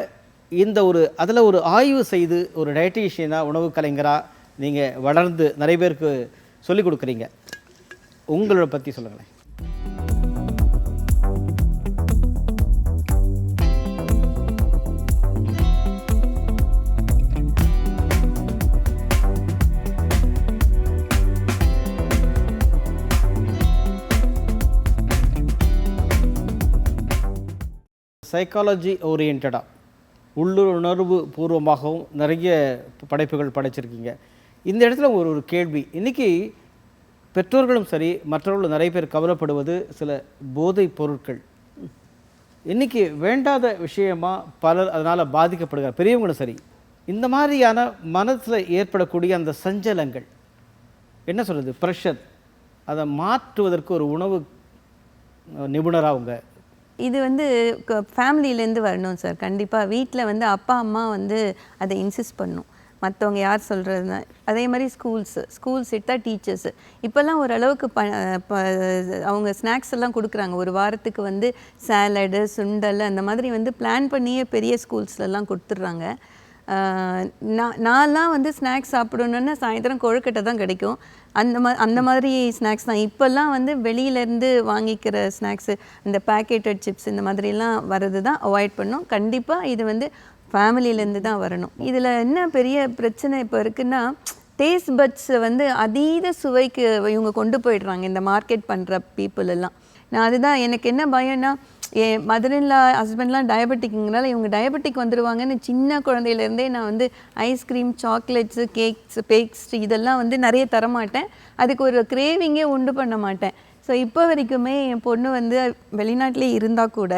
இந்த அதில் ஒரு ஆய்வு செய்து ஒரு டயட்டீஷியனாக, உணவு கலைஞராக நீங்கள் வளர்ந்து நிறைய பேருக்கு சொல்லிக் கொடுக்குறீங்க. உங்களோட பற்றி சொல்லுங்களேன். சைக்காலஜி ஓரியன்டாக உள்ளுணர்வு பூர்வமாகவும் நிறைய படைப்புகள் படைச்சிருக்கீங்க. இந்த இடத்துல ஒரு கேள்வி, இன்றைக்கி பெற்றோர்களும் சரி மற்றவர்களும் நிறைய பேர் கவலைப்படுவது சில போதைப் பொருட்கள். இன்றைக்கி வேண்டாத விஷயமாக பலர் அதனால் பாதிக்கப்படுகிறார், பெரியவங்களும் சரி. இந்த மாதிரியான மனசில் ஏற்படக்கூடிய அந்த சஞ்சலங்கள், என்ன சொல்கிறது, ப்ரெஷர், அதை மாற்றுவதற்கு ஒரு உணவு நிபுணராக அவங்க இது வந்து ஃபேமிலியிலேருந்து வரணும் சார். கண்டிப்பாக வீட்டில் வந்து அப்பா அம்மா வந்து அதை இன்சிஸ்ட் பண்ணணும், மற்றவங்க யார் சொல்கிறதுனா. அதே மாதிரி ஸ்கூல்ஸ் எடுத்தால் டீச்சர்ஸு இப்போல்லாம் ஓரளவுக்கு அவங்க ஸ்நாக்ஸ் எல்லாம் கொடுக்குறாங்க. ஒரு வாரத்துக்கு வந்து சாலடு, சுண்டல் அந்த மாதிரி வந்து பிளான் பண்ணியே பெரிய ஸ்கூல்ஸ்லலாம் கொடுத்துட்றாங்க. நான்லாம் வந்து ஸ்நாக்ஸ் சாப்பிடணுன்னா சாயந்தரம் கொழுக்கட்டை தான் கிடைக்கும். அந்த மாதிரி ஸ்நாக்ஸ் தான். இப்போல்லாம் வந்து வெளியிலேருந்து வாங்கிக்கிற ஸ்நாக்ஸு, இந்த பேக்கெட்டட் சிப்ஸ் இந்த மாதிரிலாம் வர்றது தான் அவாய்ட் பண்ணணும். கண்டிப்பாக இது வந்து ஃபேமிலியிலேருந்து தான் வரணும். இதில் என்ன பெரிய பிரச்சனை இப்போ இருக்குன்னா, டேஸ்ட் பட்ஸை வந்து அதீத சுவைக்கு இவங்க கொண்டு போயிடுறாங்க இந்த மார்க்கெட் பண்ணுற பீப்புள் எல்லாம். நான் அதுதான் எனக்கு என்ன பயம்னா, என் மதர்இன்லா ஹஸ்பண்ட்லாம் டயபெட்டிக்னால இவங்க டயபெட்டிக் வந்துடுவாங்கன்னு சின்ன குழந்தையிலேருந்தே நான் வந்து ஐஸ்கிரீம், சாக்லேட்ஸு, கேக்ஸ், பேஸ்ட்ரி இதெல்லாம் வந்து நிறைய தரமாட்டேன். அதுக்கு ஒரு கிரேவிங்கே உண்டு பண்ண மாட்டேன். ஸோ இப்போ வரைக்குமே என் பொண்ணு வந்து வெளிநாட்டிலே இருந்தால் கூட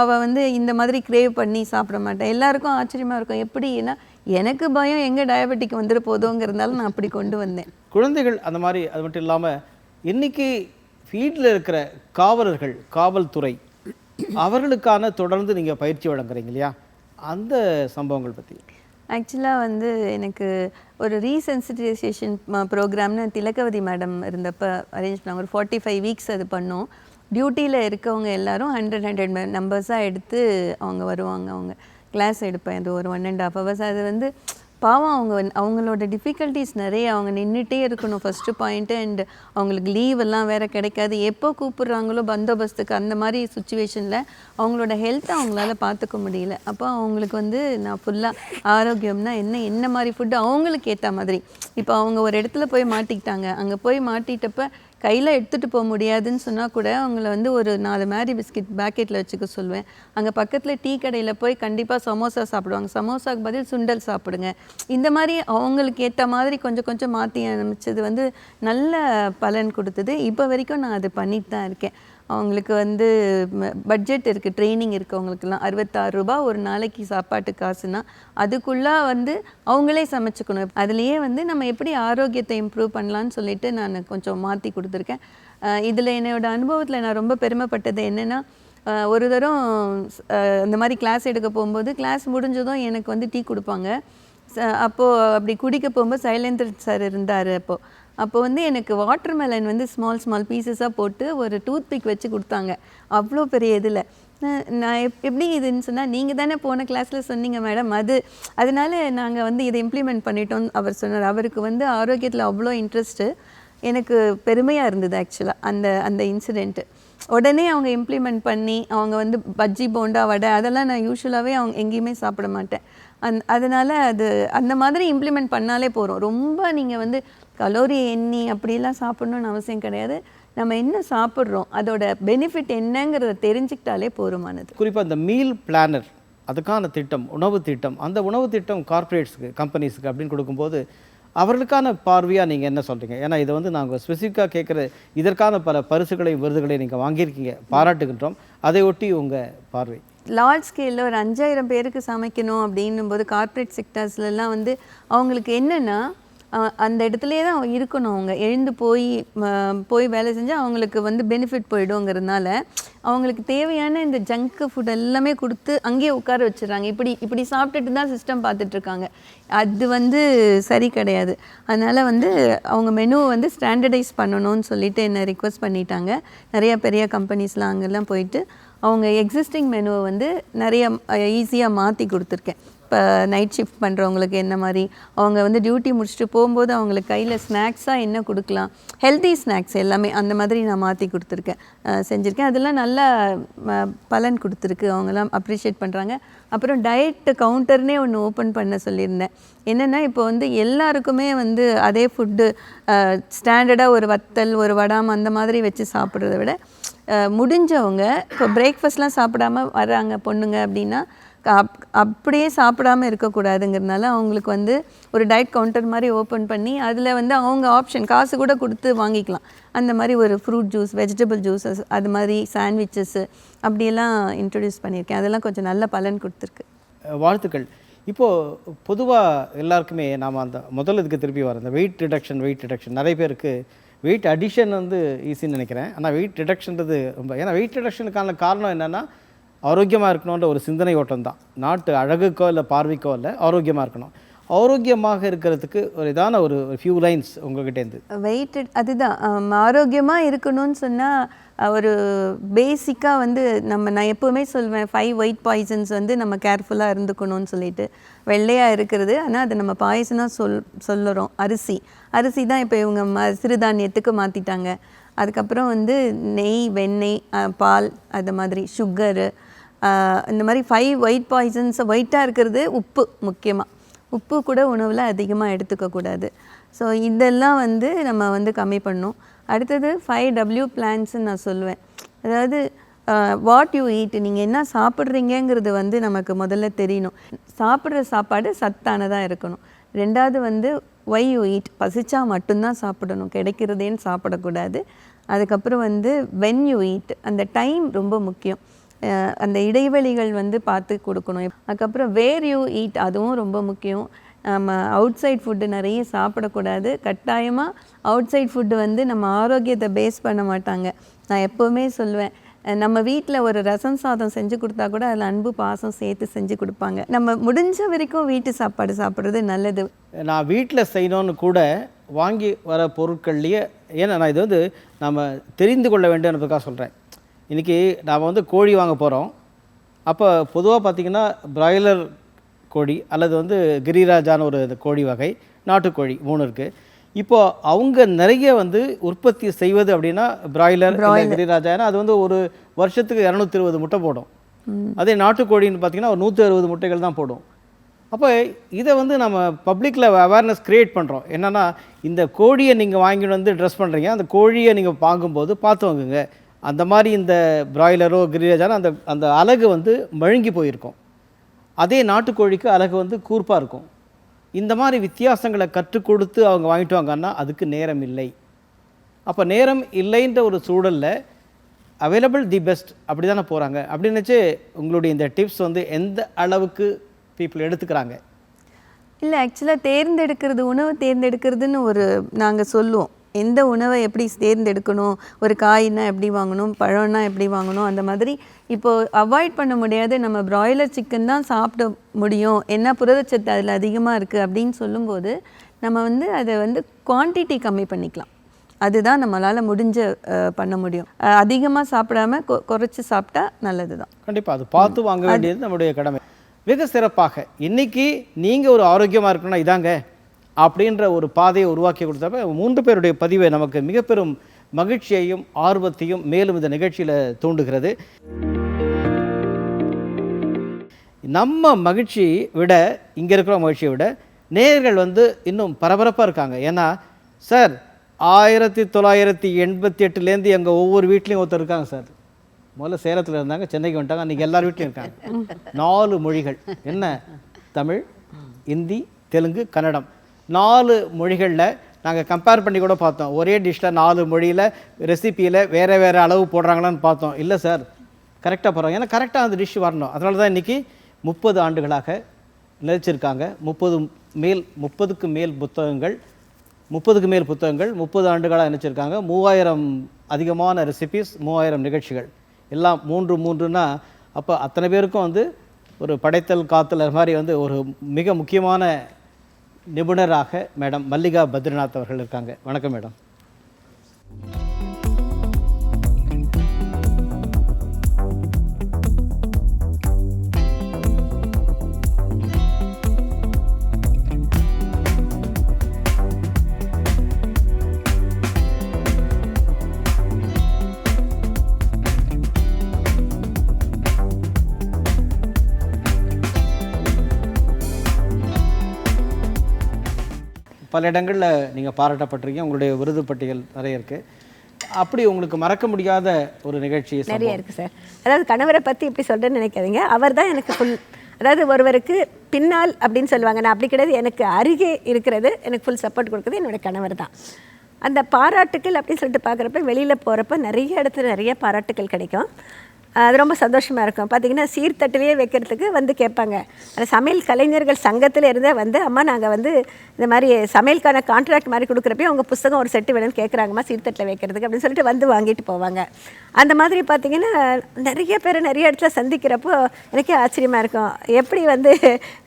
அவள் வந்து இந்த மாதிரி கிரேவ் பண்ணி சாப்பிட மாட்டேன். எல்லாருக்கும் ஆச்சரியமாக இருக்கும், எப்படின்னா எனக்கு பயம் எங்கே டயபெட்டிக் வந்துட போதோங்கிறதுனால நான் அப்படி கொண்டு வந்தேன். குழந்தைகள் அந்த மாதிரி. அது மட்டும் இல்லாமல் இன்றைக்கி ஃபீல்டில் இருக்கிற காவலர்கள், காவல்துறை, அவர்களுக்கான தொடர்ந்து நீங்கள் பயிற்சி வழங்குறீங்க இல்லையா, அந்த சம்பவங்கள் பற்றி? ஆக்சுவலாக வந்து எனக்கு ஒரு ரீசென்சிட்டைசேஷன் ப்ரோக்ராம்னு திலகவதி மேடம் இருந்தப்போ அரேஞ்ச் பண்ணாங்க. ஒரு 45 வீக்ஸ் அது பண்ணோம். டியூட்டியில் இருக்கவங்க எல்லோரும் 100 நம்பர்ஸாக எடுத்து அவங்க வருவாங்க. அவங்க கிளாஸ் எடுப்பேன். அது ஒரு 1.5 hours. அது வந்து பாவம் அவங்களோட டிஃபிகல்ட்டிஸ் நிறைய. அவங்க நின்றுட்டே இருக்கணும் ஃபஸ்ட்டு பாயிண்ட்டு. அண்ட் அவங்களுக்கு லீவ் எல்லாம் வேறு கிடைக்காது. எப்போ கூப்பிட்றாங்களோ பந்தோபஸ்துக்கு அந்த மாதிரி சுச்சுவேஷனில் அவங்களோட ஹெல்த்தை அவங்களால பார்த்துக்க முடியல. அப்போ அவங்களுக்கு வந்து நான் ஃபுல்லாக ஆரோக்கியம்னா என்ன மாதிரி ஃபுட்டு அவங்களுக்கு ஏற்ற மாதிரி. இப்போ அவங்க ஒரு இடத்துல போய் மாட்டிக்கிட்டாங்க. அங்கே போய் மாட்டிட்டப்ப கையில் எடுத்துகிட்டு போக முடியாதுன்னு சொன்னால் கூட அவங்கள வந்து ஒரு 4 மேரி பிஸ்கெட் பேக்கெட்டில் வச்சுக்க சொல்லுவேன். அங்கே பக்கத்தில் டீ கடையில் போய் கண்டிப்பாக சமோசா சாப்பிடுவாங்க. சமோசாவுக்கு பதில் சுண்டல் சாப்பிடுங்க. இந்த மாதிரி அவங்களுக்கு ஏற்ற மாதிரி கொஞ்சம் கொஞ்சம் மாற்றி ஆரம்பித்தது வந்து நல்ல பலன் கொடுத்தது. இப்போ வரைக்கும் நான் அது பண்ணிட்டு தான் இருக்கேன். அவங்களுக்கு வந்து பட்ஜெட் இருக்குது, ட்ரைனிங் இருக்குது. அவங்களுக்குலாம் 66 ரூபா ஒரு நாளைக்கு சாப்பாட்டு காசுனா அதுக்குள்ளே வந்து அவங்களே சமைச்சுக்கணும். அதுலேயே வந்து நம்ம எப்படி ஆரோக்கியத்தை இம்ப்ரூவ் பண்ணலான்னு சொல்லிட்டு நான் கொஞ்சம் மாற்றி கொடுத்துருக்கேன். இதில் என்னோடய அனுபவத்தில் நான் ரொம்ப பெருமைப்பட்டது என்னென்னா, ஒரு தரம் இந்த மாதிரி கிளாஸ் எடுக்க போகும்போது கிளாஸ் முடிஞ்சதும் எனக்கு வந்து டீ கொடுப்பாங்க. அப்போது அப்படி குடிக்க போகும்போது சைலேந்தர் சார் இருந்தார். அப்போ வந்து எனக்கு வாட்டர்மெலன் வந்து ஸ்மால் பீசஸாக போட்டு ஒரு டூத் பிக் வச்சு கொடுத்தாங்க. அவ்வளோ பெரிய இதில் நான் எப்படி இதுன்னு சொன்னால், நீங்கள் தானே போன கிளாஸில் சொன்னீங்க மேடம், அதனால நாங்கள் வந்து இதை இம்ப்ளிமெண்ட் பண்ணிட்டோம் அவர் சொன்னார். அவருக்கு வந்து ஆரோக்கியத்தில் அவ்வளோ இன்ட்ரெஸ்ட்டு. எனக்கு பெருமையாக இருந்தது ஆக்சுவலாக அந்த இன்சிடெண்ட்டு. உடனே அவங்க இம்ப்ளிமெண்ட் பண்ணி அவங்க வந்து பஜ்ஜி போண்டா வடை அதெல்லாம் நான் யூஸ்வலாகவே அவங்க எங்கேயுமே சாப்பிட மாட்டேன். அதனால் அந்த மாதிரி இம்ப்ளிமெண்ட் பண்ணாலே போகிறோம். ரொம்ப நீங்கள் வந்து கலோரி எண்ணி அப்படிலாம் சாப்பிட்ணுன்னு அவசியம் கிடையாது. நம்ம என்ன சாப்பிட்றோம் அதோட பெனிஃபிட் என்னங்கிறத தெரிஞ்சுக்கிட்டாலே போதுமானது. குறிப்பாக இந்த மீல் பிளானர், அதுக்கான திட்டம், உணவு திட்டம், அந்த உணவு திட்டம் கார்ப்பரேட்ஸுக்கு, கம்பெனிஸுக்கு அப்படின்னு கொடுக்கும்போது அவர்களுக்கான பார்வையாக நீங்கள் என்ன சொல்கிறீங்க? ஏன்னா இதை வந்து நாங்கள் ஸ்பெசிஃபிக்காக கேட்குற இதற்கான பல பரிசுகளையும் விருதுகளையும் நீங்கள் வாங்கியிருக்கீங்க, பாராட்டுகின்றோம். அதை ஒட்டி உங்கள் பார்வை. லார்ஜ் ஸ்கேலில் ஒரு 5000 பேருக்கு சமைக்கணும் அப்படின்னும் போது கார்ப்பரேட் செக்டர்ஸ்லாம் வந்து அவங்களுக்கு என்னென்னா, அந்த இடத்துலையே தான் இருக்கணும். அவங்க எழுந்து போய் வேலை செஞ்சால் அவங்களுக்கு வந்து பெனிஃபிட் போயிடுங்கிறதுனால அவங்களுக்கு தேவையான இந்த ஜங்க் ஃபுட் எல்லாமே கொடுத்து அங்கேயே உட்கார வச்சுறாங்க. இப்படி சாப்பிட்டுட்டு தான் சிஸ்டம் பார்த்துட்ருக்காங்க. அது வந்து சரி கிடையாது. அதனால் வந்து அவங்க மெனுவை வந்து ஸ்டாண்டர்டைஸ் பண்ணணும்னு சொல்லிட்டு என்னை ரிக்வெஸ்ட் பண்ணிட்டாங்க. நிறையா பெரிய கம்பெனிஸ்லாம் அங்கெல்லாம் போயிட்டு அவங்க எக்ஸிஸ்டிங் மெனுவை வந்து நிறைய ஈஸியாக மாற்றி கொடுத்துருக்கேன். இப்போ நைட் ஷிஃப்ட் பண்ணுறவங்களுக்கு என்ன மாதிரி, அவங்க வந்து டியூட்டி முடிச்சுட்டு போகும்போது அவங்களுக்கு கையில் ஸ்நாக்ஸாக என்ன கொடுக்கலாம், ஹெல்த்தி ஸ்நாக்ஸ் எல்லாமே அந்த மாதிரி நான் மாற்றி கொடுத்துருக்கேன், செஞ்சுருக்கேன். அதெல்லாம் நல்லா பலன் கொடுத்துருக்கு. அவங்கெல்லாம் அப்ரிஷியேட் பண்ணுறாங்க. அப்புறம் டயட் கவுண்டர்னே ஒன்று ஓப்பன் பண்ண சொல்லியிருந்தேன். என்னென்னா, இப்போ வந்து எல்லாருக்குமே வந்து அதே ஃபுட்டு ஸ்டாண்டர்டாக ஒரு வத்தல் ஒரு வடாம் அந்த மாதிரி வச்சு சாப்பிட்றத விட முடிஞ்சவங்க இப்போ பிரேக்ஃபாஸ்ட்லாம் சாப்பிடாம வர்றாங்க பொண்ணுங்க அப்படின்னா அப்படியே சாப்பிடாமல் இருக்கக்கூடாதுங்கிறதுனால அவங்களுக்கு வந்து ஒரு டயட் கவுண்டர் மாதிரி ஓப்பன் பண்ணி அதில் வந்து அவங்க ஆப்ஷன் காசு கூட கொடுத்து வாங்கிக்கலாம். அந்த மாதிரி ஒரு ஃப்ரூட் ஜூஸ், வெஜிடபிள் ஜூஸஸ், அது மாதிரி சாண்ட்விச்சஸ்ஸு அப்படியெல்லாம் இன்ட்ரடியூஸ் பண்ணியிருக்கேன். அதெல்லாம் கொஞ்சம் நல்ல பலன் கொடுத்துருக்கு. வாழ்த்துக்கள். இப்போது பொதுவாக எல்லாருக்குமே நாம் அந்த முதல் இதுக்கு திருப்பி வரோம், இந்த வெயிட் ரிடக்ஷன். நிறைய பேருக்கு வெயிட் அடிஷன் வந்து ஈஸின்னு நினைக்கிறேன். ஆனால் வெயிட் ரிடக்ஷன்றது ரொம்ப, ஏன்னா வெயிட் ரிடக்ஷனுக்கான காரணம் என்னென்னா ஆரோக்கியமாக இருக்கணுன்ற ஒரு சிந்தனை ஓட்டம் தான். நாட்டு அழகுக்கோ இல்லை பார்வைக்கோ இல்லை, ஆரோக்கியமாக இருக்கணும். ஆரோக்கியமாக இருக்கிறதுக்கு ஒரு இதான ஒரு ஃபியூ லைன்ஸ் உங்கள்கிட்டேருந்து. வெயிட் அதுதான் ஆரோக்கியமாக இருக்கணும்னு சொன்னால் ஒரு பேசிக்காக வந்து நான் எப்போவுமே சொல்வேன் 5 ஒயிட் பாய்சன்ஸ் வந்து நம்ம கேர்ஃபுல்லாக இருந்துக்கணும்னு சொல்லிட்டு. வெள்ளையாக இருக்கிறது, ஆனால் அதை நம்ம பாய்சனாக சொல்லுறோம். அரிசி தான் இப்போ இவங்க சிறுதானியத்துக்கு மாற்றிட்டாங்க. அதுக்கப்புறம் வந்து நெய், வெண்ணெய், பால், அது மாதிரி சுகரு, இந்த மாதிரி 5 ஒயிட் பாய்சன்ஸ். ஒயிட்டாக இருக்கிறது உப்பு, முக்கியமாக உப்பு கூட உணவில் அதிகமாக எடுத்துக்கக்கூடாது. ஸோ இதெல்லாம் வந்து நம்ம வந்து கம்மி பண்ணணும். அடுத்தது 5W பிளான்ஸ்ன்னு நான் சொல்லுவேன். அதாவது வாட் யூ ஈட், நீங்கள் என்ன சாப்பிட்றீங்கிறது வந்து நமக்கு முதல்ல தெரியணும். சாப்பிட்ற சாப்பாடு சத்தானதாக இருக்கணும். ரெண்டாவது வந்து ஒய் யூ ஈட், பசிச்சா மட்டும்தான் சாப்பிடணும், கிடைக்கிறதேன்னு சாப்பிடக்கூடாது. அதுக்கப்புறம் வந்து வென் யூ ஈட், அந்த டைம் ரொம்ப முக்கியம். அந்த இடைவெளிகள் வந்து பார்த்து கொடுக்கணும். அதுக்கப்புறம் வேர் யூ ஈட், அதுவும் ரொம்ப முக்கியம். நம்ம அவுட் சைட் ஃபுட்டு நிறைய சாப்பிடக்கூடாது. கட்டாயமாக அவுட் சைட் ஃபுட்டு வந்து நம்ம ஆரோக்கியத்தை பேஸ் பண்ண மாட்டாங்க. நான் எப்போவுமே சொல்லுவேன், நம்ம வீட்டில் ஒரு ரசம் சாதம் செஞ்சு கொடுத்தா கூட அதில் அன்பு பாசம் சேர்த்து செஞ்சு கொடுப்பாங்க. நம்ம முடிஞ்ச வரைக்கும் வீட்டு சாப்பாடு சாப்பிட்றது நல்லது. நான் வீட்டில் செய்யணும்னு கூட வாங்கி வர பொருட்கள்லேயே, ஏன்னா நான் இது வந்து நம்ம தெரிந்து கொள்ள வேண்டியதுக்காக சொல்கிறேன். இன்றைக்கி நாம் வந்து கோழி வாங்க போகிறோம். அப்போ பொதுவாக பார்த்திங்கன்னா பிராய்லர் கோழி அல்லது வந்து கிரிராஜான ஒரு கோழி வகை, நாட்டுக்கோழி 3 இருக்குது. இப்போது அவங்க நிறைய வந்து உற்பத்தி செய்வது அப்படின்னா பிராய்லர் கிரிராஜானா அது வந்து ஒரு வருஷத்துக்கு 220 முட்டை போடும். அதே நாட்டுக்கோழின்னு பார்த்தீங்கன்னா ஒரு 160 முட்டைகள் தான் போடும். அப்போ இதை வந்து நம்ம பப்ளிக்கில் அவேர்னஸ் க்ரியேட் பண்ணுறோம். என்னென்னா இந்த கோழியை நீங்கள் வாங்கிட்டு வந்து ட்ரெஸ் பண்ணுறீங்க, அந்த கோழியை நீங்கள் வாங்கும்போது பார்த்து வாங்குங்க. அந்த மாதிரி இந்த பிராய்லரோ கிரிராஜானோ அந்த அந்த அலகு வந்து மழுங்கி போயிருக்கும். அதே நாட்டுக்கோழிக்கு அலகு வந்து கூர்ப்பாக இருக்கும். இந்த மாதிரி வித்தியாசங்களை கற்றுக் கொடுத்து அவங்க வாங்கிட்டு வாங்கன்னா அதுக்கு நேரம் இல்லை. அப்போ நேரம் இல்லைன்ற ஒரு சூழலில் அவைலபிள் தி பெஸ்ட் அப்படி தானே போகிறாங்க. அப்படின்னுச்சு உங்களுடைய இந்த டிப்ஸ் வந்து எந்த அளவுக்கு பீப்புள் எடுத்துக்கிறாங்க? இல்லை, ஆக்சுவலாக தேர்ந்தெடுக்கிறது, உணவு தேர்ந்தெடுக்கிறதுன்னு ஒரு நாங்கள் சொல்லுவோம். எந்த உணவை எப்படி தேர்ந்தெடுக்கணும், ஒரு காய்னா எப்படி வாங்கணும், பழம்னா எப்படி வாங்கணும், அந்த மாதிரி. இப்போது அவாய்ட் பண்ண முடியாது, நம்ம பிராய்லர் சிக்கன் தான் சாப்பிட முடியும், என்ன புரதச்சத்து அதில் அதிகமாக இருக்குது அப்படின்னு சொல்லும்போது நம்ம வந்து அதை வந்து குவான்டிட்டி கம்மி பண்ணிக்கலாம். அதுதான் நம்மளால் முடிஞ்ச பண்ண முடியும். அதிகமாக சாப்பிடாம குறைச்சி சாப்பிட்டா நல்லது தான். கண்டிப்பாக அது பார்த்து வாங்க வேண்டியது நம்முடைய கடமை. மிக சிறப்பாக இன்றைக்கி நீங்கள் ஒரு ஆரோக்கியமாக இருக்கணும்னா இதாங்க அப்படின்ற ஒரு பாதையை உருவாக்கி கொடுத்தப்ப 3 பேருடைய பதிவை நமக்கு மிக பெரும் மகிழ்ச்சியையும் ஆர்வத்தையும் மேலும் இந்த நிகழ்ச்சியில் தூண்டுகிறது. நம்ம மகிழ்ச்சி விட, இங்கே இருக்கிற மகிழ்ச்சியை விட நேயர்கள் வந்து இன்னும் பரபரப்பாக இருக்காங்க. ஏன்னா சார் 1988லேருந்து எங்கள் ஒவ்வொரு வீட்லேயும் ஒருத்தர் இருக்காங்க சார். முதல்ல சேலத்தில் இருந்தாங்க, சென்னைக்கு வந்துட்டாங்க, அன்றைக்கி எல்லார் வீட்லையும் இருக்காங்க. 4 மொழிகள், என்ன தமிழ், இந்தி, தெலுங்கு, கன்னடம், 4 மொழிகளில் நாங்கள் கம்பேர் பண்ணி கூட பார்த்தோம். ஒரே டிஷ்ஷில் 4 மொழியில் ரெசிப்பியில் வேறு வேறு அளவு போடுறாங்களான்னு பார்த்தோம். இல்லை சார், கரெக்டாக போடுறாங்க. ஏன்னா கரெக்டாக அந்த டிஷ் வரணும். அதனால தான் இன்றைக்கி 30 ஆண்டுகளாக நிலைச்சிருக்காங்க. 30க்கு மேல் புத்தகங்கள், 30 ஆண்டுகளாக நினைச்சிருக்காங்க. 3000 அதிகமான ரெசிபிஸ், 3000 நிகழ்ச்சிகள், எல்லாம் 3னா அப்போ அத்தனை பேருக்கும் வந்து ஒரு படைத்தல் காத்தல் மாதிரி வந்து ஒரு மிக முக்கியமான நிபுணராக மேடம் மல்லிகா பத்ரிநாத் அவர்கள் இருக்காங்க. வணக்கம் மேடம். பல இடங்களில் நீங்கள் பாராட்டப்பட்டிருக்கீங்க. உங்களுடைய விருது பட்டியல் நிறைய இருக்குது. அப்படி உங்களுக்கு மறக்க முடியாத ஒரு நிகழ்ச்சி நிறைய இருக்குது சார். அதாவது கணவரை பற்றி இப்படி சொல்கிறேன்னு நினைக்காதீங்க. அவர் தான் எனக்கு ஃபுல். அதாவது ஒருவருக்கு பின்னால் அப்படின்னு சொல்லுவாங்க, நான் அப்படி கிடையாது. எனக்கு அருகே இருக்கிறது, எனக்கு ஃபுல் சப்போர்ட் கொடுக்குறது என்னோடய கணவர் தான். அந்த பாராட்டுக்கள் அப்படின்னு சொல்லிட்டு பார்க்குறப்ப வெளியில் போகிறப்ப நிறைய இடத்துல நிறைய பாராட்டுக்கள் கிடைக்கும். அது ரொம்ப சந்தோஷமாக இருக்கும். பார்த்திங்கன்னா சீர்தட்டிலேயே வைக்கிறதுக்கு வந்து கேட்பாங்க. அந்த சமையல் கலைஞர்கள் சங்கத்தில் இருந்தே வந்து, அம்மா நாங்கள் வந்து இந்த மாதிரி சமையலுக்கான கான்ட்ராக்ட் மாதிரி கொடுக்குறப்பே உங்கள் புத்தகம் ஒரு செட்டு வேணும்னு கேட்குறாங்கம்மா சீர்தட்டில் வைக்கிறதுக்கு அப்படின்னு சொல்லிட்டு வந்து வாங்கிட்டு போவாங்க. அந்த மாதிரி பார்த்திங்கன்னா நிறைய பேர் நிறைய இடத்துல சந்திக்கிறப்போ எனக்கே ஆச்சரியமாக இருக்கும். எப்படி வந்து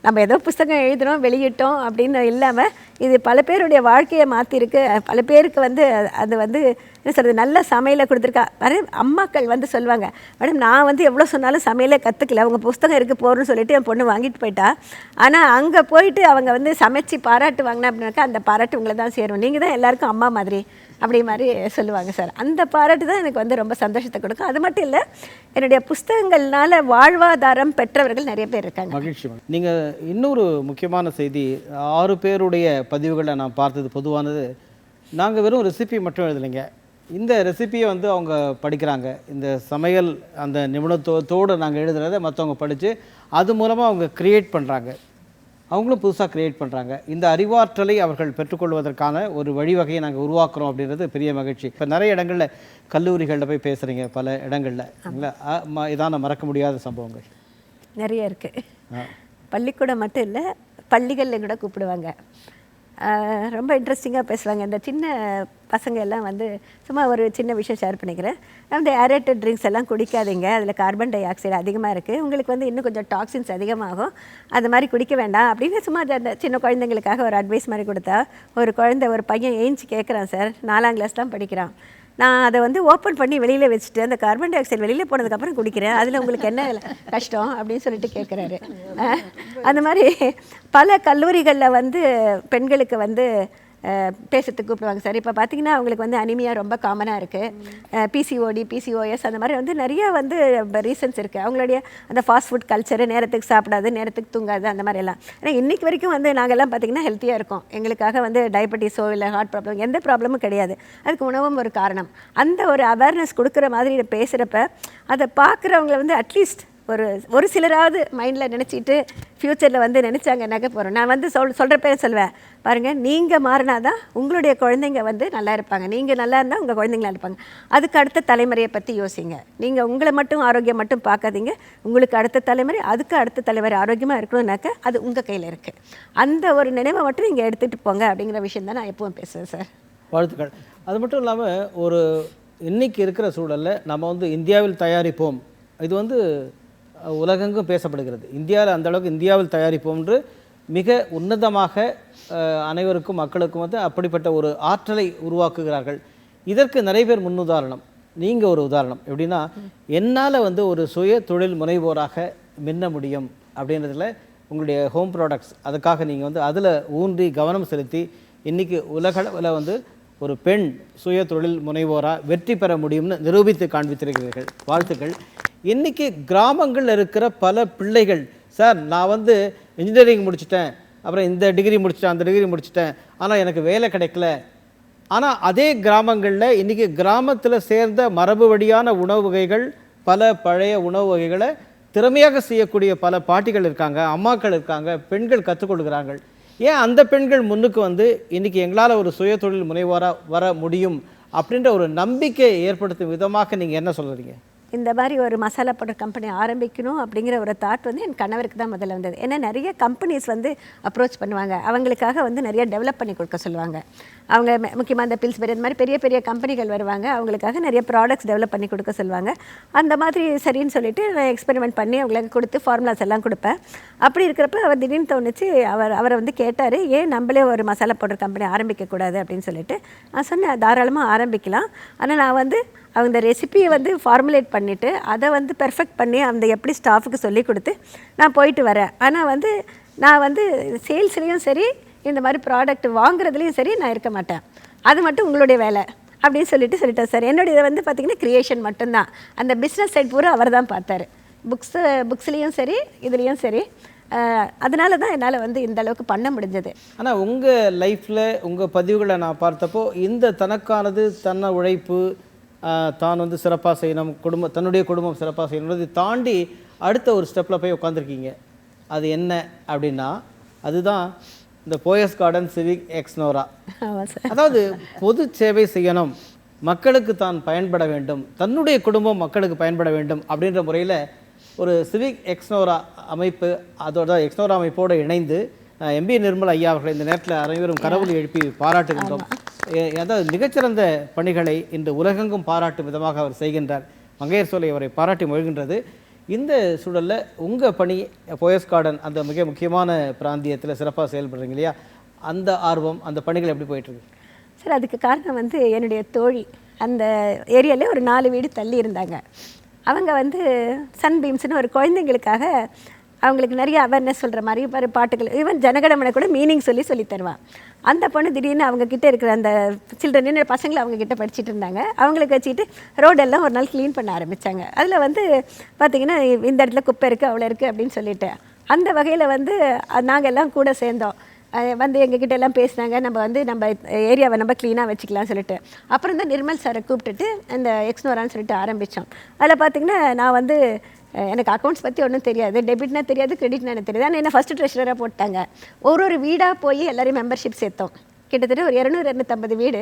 நம்ம ஏதோ புத்தகம் எழுதினோம் வெளியிட்டோம் அப்படின்னு இல்லாமல் இது பல பேருடைய வாழ்க்கையை மாற்றிருக்கு. பல பேருக்கு வந்து அது வந்து என்ன சொல்கிறது, நல்ல சமையலை கொடுத்துருக்கா. அம்மாக்கள் வந்து சொல்லுவாங்க, மேடம் நான் வந்து எவ்வளோ சொன்னாலும் சமையலே கற்றுக்கல, உங்கள் புத்தகம் இருக்குது போகிறோன்னு சொல்லிட்டு என் பொண்ணு வாங்கிட்டு போயிட்டா. ஆனால் அங்கே போயிட்டு அவங்க வந்து சமைச்சு பாராட்டு வாங்கினா அப்படின்னாக்கா அந்த பாராட்டு உங்களை தான் சேரும், நீங்கள் தான் எல்லாருக்கும் அம்மா மாதிரி அப்படி மாதிரி சொல்லுவாங்க சார். அந்த பாராட்டு தான் எனக்கு வந்து ரொம்ப சந்தோஷத்தை கொடுக்கும். அது மட்டும் இல்லை, என்னுடைய புஸ்தகங்கள்னால வாழ்வாதாரம் பெற்றவர்கள் நிறைய பேர் இருக்காங்க. மகிழ்ச்சி. நீங்கள் இன்னொரு முக்கியமான செய்தி, 6 பேருடைய பதிவுகளை நான் பார்த்தது பொதுவானது, நாங்கள் வெறும் ரெசிபி மட்டும் எழுதலைங்க. இந்த ரெசிப்பியை வந்து அவங்க படிக்கிறாங்க. இந்த சமையல் அந்த நிபுணத்துவத்தோடு நாங்கள் எழுதுறதை மற்றவங்க படித்து அது மூலமாக அவங்க க்ரியேட் பண்ணுறாங்க. அவங்களும் புதுசாக க்ரியேட் பண்ணுறாங்க. இந்த அறிவாற்றலை அவர்கள் பெற்றுக்கொள்வதற்கான ஒரு வழிவகையை நாங்கள் உருவாக்குறோம் அப்படின்றது பெரிய மகிழ்ச்சி. இப்போ நிறைய இடங்களில் கல்லூரிகளில் போய் பேசுகிறீங்க, பல இடங்களில் இதான மறக்க முடியாத சம்பவங்கள் நிறைய இருக்குது. பள்ளிக்கூடம் மட்டும் இல்லை, பள்ளிகளில் கூட கூப்பிடுவாங்க. ரொம்ப இன்ட்ரெஸ்டிங்காக பேசுவாங்க. இந்த சின்ன பசங்க எல்லாம் வந்து சும்மா ஒரு சின்ன விஷயம் ஷேர் பண்ணிக்கிறேன். அந்த ஏரேட்டட் ட்ரிங்க்ஸ் எல்லாம் குடிக்காதீங்க, அதில் கார்பன் டை ஆக்சைடு அதிகமாக இருக்குது, உங்களுக்கு வந்து இன்னும் கொஞ்சம் டாக்ஸின்ஸ் அதிகமாகும், அது மாதிரி குடிக்க வேண்டாம் அப்படின்னு சும்மா அந்த சின்ன குழந்தைங்களுக்காக ஒரு அட்வைஸ் மாதிரி கொடுத்தா, ஒரு பையன் ஏஞ்சி கேட்குறான் சார், 4ஆம் கிளாஸ் தான் படிக்கிறான். நான் அதை வந்து ஓப்பன் பண்ணி வெளியில் வச்சுட்டு அந்த கார்பன் டை ஆக்சைடு வெளியில் போனதுக்கப்புறம் குடிக்கிறேன், அதில் உங்களுக்கு என்ன கஷ்டம் அப்படின்னு சொல்லிட்டு கேட்குறாரு. அந்த மாதிரி பல கல்லூரிகளில் வந்து பெண்களுக்கு வந்து பேசுறதுக்கு கூப்பிடுவாங்க சார். இப்போ பார்த்தீங்கன்னா அவங்களுக்கு வந்து அனிமியா ரொம்ப காமனாக இருக்குது, பிசிஓடி, பிசிஓஎஸ் அந்த மாதிரி வந்து நிறைய வந்து ரீசன்ஸ் இருக்குது. அவங்களுடைய அந்த ஃபாஸ்ட் ஃபுட் கல்ச்சரு, நேரத்துக்கு சாப்பிடாது, நேரத்துக்கு தூங்காது, அந்த மாதிரி எல்லாம். ஏன்னா இன்றைக்கி வரைக்கும் வந்து நாங்கள்லாம் பார்த்திங்கன்னா ஹெல்த்தியாக இருக்கோம். எங்களுக்காக வந்து டயபெட்டிஸோ இல்லை ஹார்ட் ப்ராப்ளம் எந்த ப்ராப்ளமும் கிடையாது. அதுக்கு உணவும் ஒரு காரணம். அந்த ஒரு அவேர்னஸ் கொடுக்குற மாதிரி பேசுகிறப்ப அதை பார்க்குறவங்கள வந்து அட்லீஸ்ட் ஒரு சிலராவது மைண்டில் நினச்சிட்டு ஃப்யூச்சரில் வந்து நினச்சாங்கன்னாக்க போகிறோம். நான் வந்து சொல்கிறப்ப சொல்வேன், பாருங்கள், நீங்கள் மாறினாதான் உங்களுடைய குழந்தைங்க வந்து நல்லா இருப்பாங்க, நீங்கள் நல்லா இருந்தால் உங்கள் குழந்தைங்களா இருப்பாங்க. அதுக்கு அடுத்த தலைமுறையை பற்றி யோசிங்க. நீங்கள் உங்களை மட்டும் ஆரோக்கியம் மட்டும் பார்க்காதீங்க, உங்களுக்கு அடுத்த தலைமுறை, அதுக்கு அடுத்த தலைமுறை ஆரோக்கியமாக இருக்கணும்னாக்க அது உங்கள் கையில் இருக்குது. அந்த ஒரு நினைவை மட்டும் நீங்கள் எடுத்துகிட்டு போங்க அப்படிங்கிற விஷயம் தான் நான் எப்பவும் பேசுவேன் சார். வாழ்த்துக்கள். அது மட்டும் இல்லாமல் ஒரு இன்னைக்கு இருக்கிற சூழலில் நம்ம வந்து இந்தியாவில் தயாரிப்போம், இது வந்து உலகெங்கும் பேசப்படுகிறது. இந்தியாவில் அந்த அளவுக்கு இந்தியாவில் தயாரிப்போம் என்று மிக உன்னதமாக அனைவருக்கும் மக்களுக்கும் வந்து அப்படிப்பட்ட ஒரு ஆற்றலை உருவாக்குகிறார்கள். இதற்கு நிறைய பேர் முன்னுதாரணம். நீங்கள் ஒரு உதாரணம். எப்படின்னா, என்னால் வந்து ஒரு சுய தொழில் முனைவோராக மின்ன முடியும் அப்படின்றதுல உங்களுடைய ஹோம் ப்ராடக்ட்ஸ், அதுக்காக நீங்கள் வந்து அதில் ஊன்றி கவனம் செலுத்தி இன்றைக்கி உலகளவில் வந்து ஒரு பெண் சுய தொழில் முனைவோராக வெற்றி பெற முடியும்னு நிரூபித்து காண்பித்திருக்கிறீர்கள். வாழ்த்துக்கள். இன்றைக்கி கிராமங்களில் இருக்கிற பல பிள்ளைகள், சார் நான் வந்து இன்ஜினியரிங் முடிச்சிட்டேன், அப்புறம் இந்த டிகிரி முடிச்சிட்டேன், அந்த டிகிரி முடிச்சிட்டேன், ஆனால் எனக்கு வேலை கிடைக்கல. ஆனால் அதே கிராமங்களில் இன்றைக்கி கிராமத்தில் சேர்ந்த மரபு வழியான உணவு வகைகள், பல பழைய உணவு வகைகளை திறமையாக செய்யக்கூடிய பல பாட்டிகள் இருக்காங்க, அம்மாக்கள் இருக்காங்க, பெண்கள் கற்றுக்கொள்கிறார்கள். ஏன் அந்த பெண்கள் முன்னுக்கு வந்து இன்றைக்கி எங்களால் ஒரு சுய தொழில் முனைவோராக வர முடியும் அப்படின்ற ஒரு நம்பிக்கையை ஏற்படுத்தும் விதமாக நீங்கள் என்ன சொல்கிறீங்க? இந்த மாதிரி ஒரு மசாலா பவுடர் கம்பெனி ஆரம்பிக்கணும் அப்படிங்கிற ஒரு தாட் வந்து என் கணவருக்கு தான் முதல்ல வந்தது. ஏன்னா நிறைய கம்பெனிஸ் வந்து அப்ரோச் பண்ணுவாங்க, அவங்களுக்காக வந்து நிறைய டெவலப் பண்ணி கொடுக்க சொல்லுவாங்க. அவங்க முக்கியமாக அந்த பில்ஸ்பெரி இந்த மாதிரி பெரிய பெரிய கம்பெனிகள் வருவாங்க, அவங்களுக்காக நிறைய ப்ராடக்ட்ஸ் டெவலப் பண்ணி கொடுக்க சொல்லுவாங்க. அந்த மாதிரி சரின்னு சொல்லிட்டு நான் எக்ஸ்பெரிமெண்ட் பண்ணி அவங்களுக்கு கொடுத்து ஃபார்முலாஸ் எல்லாம் கொடுப்பேன். அப்படி இருக்கிறப்ப அவர் திடீர்னு தோணுச்சு, அவரை வந்து கேட்டார், ஏன் நம்மளே ஒரு மசாலா பவுடர் கம்பெனி ஆரம்பிக்கக்கூடாது அப்படின்னு சொல்லிட்டு. நான் சொன்னேன், தாராளமாக ஆரம்பிக்கலாம், ஆனால் நான் வந்து அந்த ரெசிபியை வந்து ஃபார்முலேட் பண்ணிவிட்டு அதை வந்து பெர்ஃபெக்ட் பண்ணி அந்த எப்படி ஸ்டாஃபுக்கு சொல்லி கொடுத்து நான் போயிட்டு வரேன். ஆனால் வந்து நான் வந்து சேல்ஸ்லேயும் சரி, இந்த மாதிரி ப்ராடக்ட் வாங்குறதுலேயும் சரி நான் இருக்க மாட்டேன், அது மட்டும் உங்களுடைய வேலை அப்படின்னு சொல்லிட்டேன் சார். என்னுடைய இதை வந்து பார்த்திங்கன்னா க்ரியேஷன் மட்டும்தான், அந்த பிஸ்னஸ் சைட் பூரா அவர் தான் பார்த்தார், புக்ஸ்லேயும் சரி இதுலேயும் சரி. அதனால தான் என்னால் வந்து இந்த அளவுக்கு பண்ண முடிஞ்சது. ஆனால் உங்கள் லைஃப்பில் உங்கள் பதிவுகளை நான் பார்த்தப்போ இந்த தனக்கானது, தன்னை உழைப்பு, தான் வந்து சிறப்பாக செய்யணும், தன்னுடைய குடும்பம் சிறப்பாக செய்யணுன்றது தாண்டி அடுத்த ஒரு ஸ்டெப்பில் போய் உட்காந்துருக்கீங்க. அது என்ன அப்படின்னா, அதுதான் இந்த போயஸ் கார்டன் சிவிக் எக்ஸ்னோரா. அதாவது பொது சேவை செய்யணும், மக்களுக்கு தான் பயன்பட வேண்டும், தன்னுடைய குடும்பம் மக்களுக்கு பயன்பட வேண்டும் அப்படின்ற முறையில் ஒரு சிவிக் எக்ஸ்னோரா அமைப்பு, அதோட எக்ஸ்னோரா அமைப்போடு இணைந்து எம்பி நிர்மல் ஐயா அவர்களை இந்த நேரத்தில் அனைவரும் கரவொலி எழுப்பி பாராட்டுகின்றோம். அதாவது மிகச்சிறந்த பணிகளை இன்று உலகெங்கும் பாராட்டும் விதமாக அவர் செய்கின்றார். மங்கையர் சோலை அவரை பாராட்டி மொழிகின்றது. இந்த சூழலில் உங்கள் பணி போயஸ் கார்டன் அந்த மிக முக்கியமான பிராந்தியத்தில் சிறப்பாக செயல்படுறீங்க இல்லையா, அந்த ஆர்வம், அந்த பணிகள் எப்படி போயிட்டுருக்கு சார்? அதுக்கு காரணம் வந்து என்னுடைய தோழி அந்த ஏரியாவிலே ஒரு 4 வீடு தள்ளி இருந்தாங்க. அவங்க வந்து சன்பீம்ஸ்னு ஒரு குழந்தைங்களுக்காக அவங்களுக்கு நிறைய அவேர்னஸ் சொல்கிற மாதிரி பாட்டுகள், ஈவன் ஜனகணமனை கூட மீனிங் சொல்லி தருவான். அந்த பொண்ணு திடீர்னு அவங்கக்கிட்ட இருக்கிற அந்த சில்ட்ரன் பசங்களை அவங்கக்கிட்ட படிச்சுட்டு இருந்தாங்க. அவங்களுக்கு வச்சுக்கிட்டு ரோடெல்லாம் ஒரு நாள் க்ளீன் பண்ண ஆரம்பித்தாங்க. அதில் வந்து பார்த்திங்கன்னா இந்த இடத்துல குப்பை இருக்குது, அவ்வளோ இருக்குது அப்படின்னு சொல்லிட்டு, அந்த வகையில் வந்து நாங்கள் எல்லாம் கூட சேர்ந்தோம். வந்து எங்ககிட்ட எல்லாம் பேசினாங்க, நம்ம ஏரியாவை நம்ம க்ளீனாக வச்சுக்கலாம் சொல்லிட்டு. அப்புறம் தான் நிர்மல் சாரை கூப்பிட்டுட்டு அந்த எக்ஸ்னோரான்னு சொல்லிட்டு ஆரம்பித்தோம். அதில் பார்த்திங்கன்னா நான் வந்து எனக்கு அக்கௌண்ட்ஸ் பற்றி ஒன்றும் தெரியாது, டெபிட்னா தெரியாது, கிரெடிட்னா எனக்கு தெரியாது. ஆனால் என்ன ஃபஸ்ட்டு ட்ரெஷரராக போட்டாங்க. ஒரு வீடாக போய் எல்லோரும் மெம்பர்ஷிப் சேர்த்தோம். கிட்டத்தட்ட ஒரு 200-250 வீடு.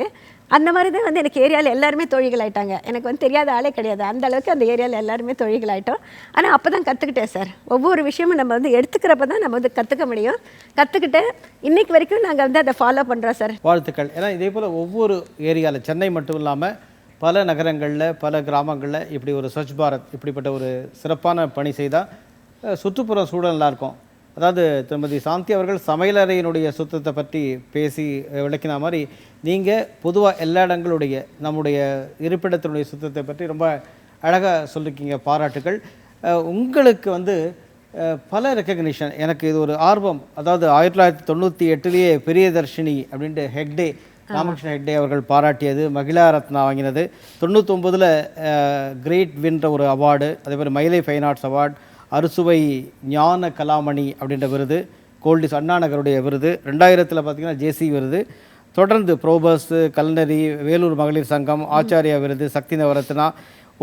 அந்த மாதிரி தான் வந்து எனக்கு ஏரியாவில் எல்லாருமே தொழில்கள் ஆகிட்டாங்க. எனக்கு வந்து தெரியாத ஆளே கிடையாது, அந்த அளவுக்கு அந்த ஏரியாவில் எல்லாருமே தொழில்கள் ஆகிட்டோம். ஆனால் அப்போ தான் கற்றுக்கிட்டேன் சார். ஒவ்வொரு விஷயமும் நம்ம வந்து எடுத்துக்கிறப்ப தான் நம்ம வந்து கற்றுக்க முடியும். கற்றுக்கிட்டு இன்றைக்கு வரைக்கும் நாங்கள் வந்து அதை ஃபாலோ பண்ணுறோம் சார். வாழ்த்துக்கள். ஏன்னா இதே போல் ஒவ்வொரு ஏரியாவில், சென்னை மட்டும் இல்லாமல் பல நகரங்களில், பல கிராமங்களில் இப்படி ஒரு ஸ்வச் பாரத் இப்படிப்பட்ட ஒரு சிறப்பான பணி செய்தால் சுற்றுப்புற சூழல் நல்லாயிருக்கும், அதாவது திருமதி சாந்தி அவர்கள் சமையலறையினுடைய சுத்தத்தை பற்றி பேசி விளக்கின மாதிரி நீங்கள் பொதுவாக எல்லா இடங்களுடைய நம்முடைய இருப்பிடத்தினுடைய சுத்தத்தை பற்றி ரொம்ப அழகாக சொல்லியிருக்கீங்க, பாராட்டுகள். உங்களுக்கு வந்து பல ரெக்கக்னிஷன், எனக்கு இது ஒரு ஆர்வம். அதாவது 1998 பிரியதர்ஷினி அப்படின்ட்டு ஹெக்டே, ராமகிருஷ்ண ஹெக்டே அவர்கள் பாராட்டியது, மகிழா ரத்னா வாங்கினது, 99 கிரேட் வின்ற ஒரு அவார்டு, அதே மாதிரி மயிலை ஃபைன் ஆர்ட்ஸ் அவார்டு, அறுசுவை ஞான கலாமணி அப்படின்ற விருது, கோல்டிஸ் அண்ணா நகருடைய விருது, 2000 பார்த்திங்கன்னா ஜேசி விருது, தொடர்ந்து ப்ரோபஸ், கல்னரி, வேலூர் மகளிர் சங்கம், ஆச்சாரியா விருது, சக்தி நவரத்னா,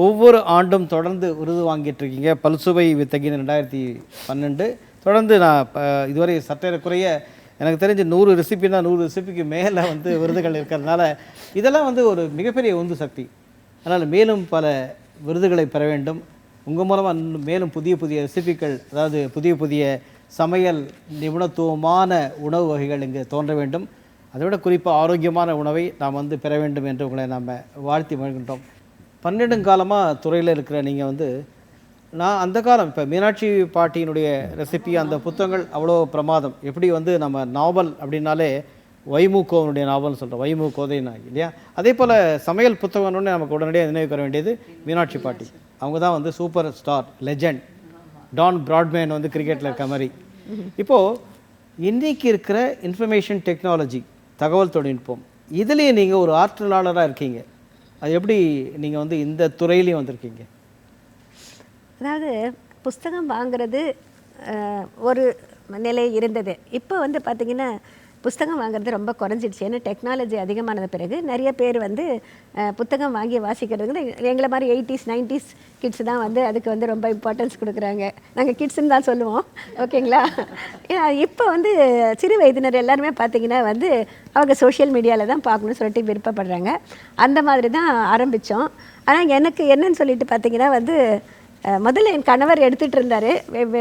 ஒவ்வொரு ஆண்டும் தொடர்ந்து விருது வாங்கிட்டுருக்கீங்க. பல்சுவை வித்தகின்னு 2012. தொடர்ந்து நான் இதுவரை சற்றேறக்குறைய எனக்கு தெரிஞ்சு 100 ரெசிபின்னா 100 ரெசிபிக்கு மேலே வந்து விருதுகள் இருக்கிறதுனால இதெல்லாம் வந்து ஒரு மிகப்பெரிய உந்து சக்தி. அதனால் மேலும் பல விருதுகளை பெற வேண்டும். உங்கள் மூலமாக மேலும் புதிய புதிய ரெசிபிகள், அதாவது புதிய புதிய சமையல் நிபுணத்துவமான உணவு வகைகள் இங்கே தோன்ற வேண்டும். அதை விட குறிப்பாக ஆரோக்கியமான உணவை நாம் வந்து பெற வேண்டும் என்று உங்களை நாம் வாழ்த்தி மகிழ்கின்றோம். 12 காலமாக துறையில் இருக்கிற நீங்கள் வந்து, நான் அந்த காலம் இப்போ மீனாட்சி பாட்டியினுடைய ரெசிபி அந்த புத்தகங்கள் அவ்வளோ பிரமாதம். எப்படி வந்து நம்ம நாவல் அப்படின்னாலே வைமுகோனுடைய நாவல்னு சொல்கிறோம், வைமு கோதை நாய் இல்லையா? அதே போல் சமையல் புத்தகம்னு நமக்கு உடனடியாக நினைவுக்கு வர வேண்டியது மீனாட்சி பாட்டி. அவங்க தான் வந்து super star, legend, Don Bradman வந்து கிரிக்கெட்டில் இருக்க மாதிரி. இப்போது இன்றைக்கி இருக்கிற இன்ஃபர்மேஷன் டெக்னாலஜி, தகவல் தொழில்நுட்பம், இதுலேயே நீங்கள் ஒரு ஆற்றலாளராக இருக்கீங்க. அது எப்படி நீங்கள் வந்து இந்த துறையிலையும் வந்திருக்கீங்க? அதாவது புஸ்தகம் வாங்குறது ஒரு நிலை இருந்தது. இப்போ வந்து பார்த்திங்கன்னா புஸ்தகம் வாங்குறது ரொம்ப குறைஞ்சிடுச்சு. ஏன்னா டெக்னாலஜி அதிகமானது பிறகு நிறைய பேர் வந்து புத்தகம் வாங்கி வாசிக்கிறதுக்கு எங்களை மாதிரி 80s 90s கிட்ஸ் தான் வந்து அதுக்கு வந்து ரொம்ப இம்பார்ட்டன்ஸ் கொடுக்குறாங்க. நாங்கள் கிட்ஸ்ன்னு தான் சொல்லுவோம், ஓகேங்களா? ஏன்னா இப்போ வந்து சிறு வயதினர் எல்லாருமே பார்த்திங்கன்னா வந்து அவங்க சோஷியல் மீடியாவில் தான் பார்க்கணும்னு சொல்லிட்டு விருப்பப்படுறாங்க. அந்த மாதிரி தான் ஆரம்பித்தோம். ஆனால் எனக்கு என்னன்னு சொல்லிட்டு பார்த்திங்கன்னா வந்து முதல்ல என் கணவர் எடுத்துகிட்டு இருந்தார்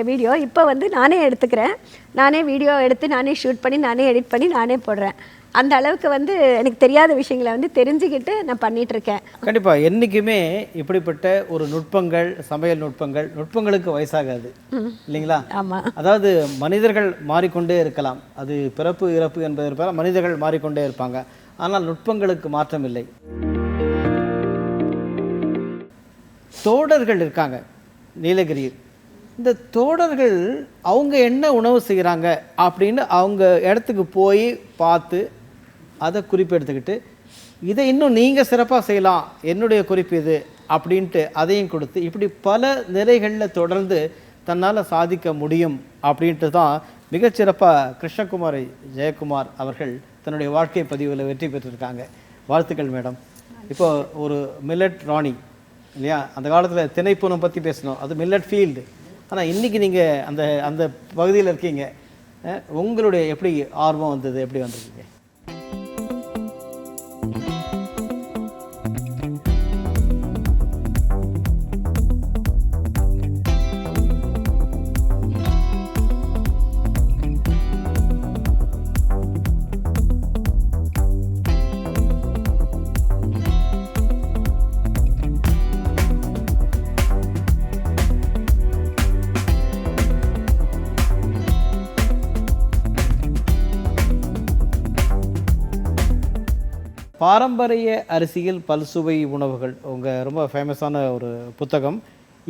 வீடியோ. இப்போ வந்து நானே எடுத்துக்கிறேன். நானே வீடியோ எடுத்து நானே ஷூட் பண்ணி நானே எடிட் பண்ணி நானே போடுறேன். அந்த அளவுக்கு வந்து எனக்கு தெரியாத விஷயங்களை வந்து தெரிஞ்சுக்கிட்டு நான் பண்ணிகிட்ருக்கேன். கண்டிப்பாக என்றைக்குமே இப்படிப்பட்ட ஒரு நுட்பங்கள், சமையல் நுட்பங்களுக்கு வயசாகாது இல்லைங்களா? ஆமாம். அதாவது மனிதர்கள் மாறிக்கொண்டே இருக்கலாம், அது பிறப்பு இறப்பு என்பதற்காக மனிதர்கள் மாறிக்கொண்டே இருப்பாங்க, ஆனால் நுட்பங்களுக்கு மாற்றம் இல்லை. தோடர்கள் இருக்காங்க நீலகிரியில். இந்த தோடர்கள் அவங்க என்ன உணவு செய்கிறாங்க அப்படின்னு அவங்க இடத்துக்கு போய் பார்த்து அதை குறிப்பெடுத்துக்கிட்டு, இதை இன்னும் நீங்கள் சிறப்பாக செய்யலாம், என்னுடைய குறிப்பு இது அப்படின்ட்டு அதையும் கொடுத்து, இப்படி பல நிலைகளில் தொடர்ந்து தன்னால் சாதிக்க முடியும் அப்படின்ட்டு தான் மிகச்சிறப்பாக கிருஷ்ணகுமாரி ஜெயக்குமார் அவர்கள் தன்னுடைய வாழ்க்கை பதிவில் வெற்றி பெற்றிருக்காங்க. வாழ்த்துக்கள் மேடம். இப்போ ஒரு மில்லட் ராணி இல்லையா? அந்த காலத்தில் திணைப்பூனம் பற்றி பேசணும், அது மில்லட் ஃபீல்டு. ஆனால் இன்றைக்கி நீங்கள் அந்த அந்த பகுதியில் இருக்கீங்க. உங்களுடைய எப்படி ஆர்வம் வந்தது, எப்படி வந்திருக்கீங்க? பாரம்பரிய அரிசியில் பல்சுவை உணவுகள் உங்கள் ரொம்ப ஃபேமஸான ஒரு புத்தகம்.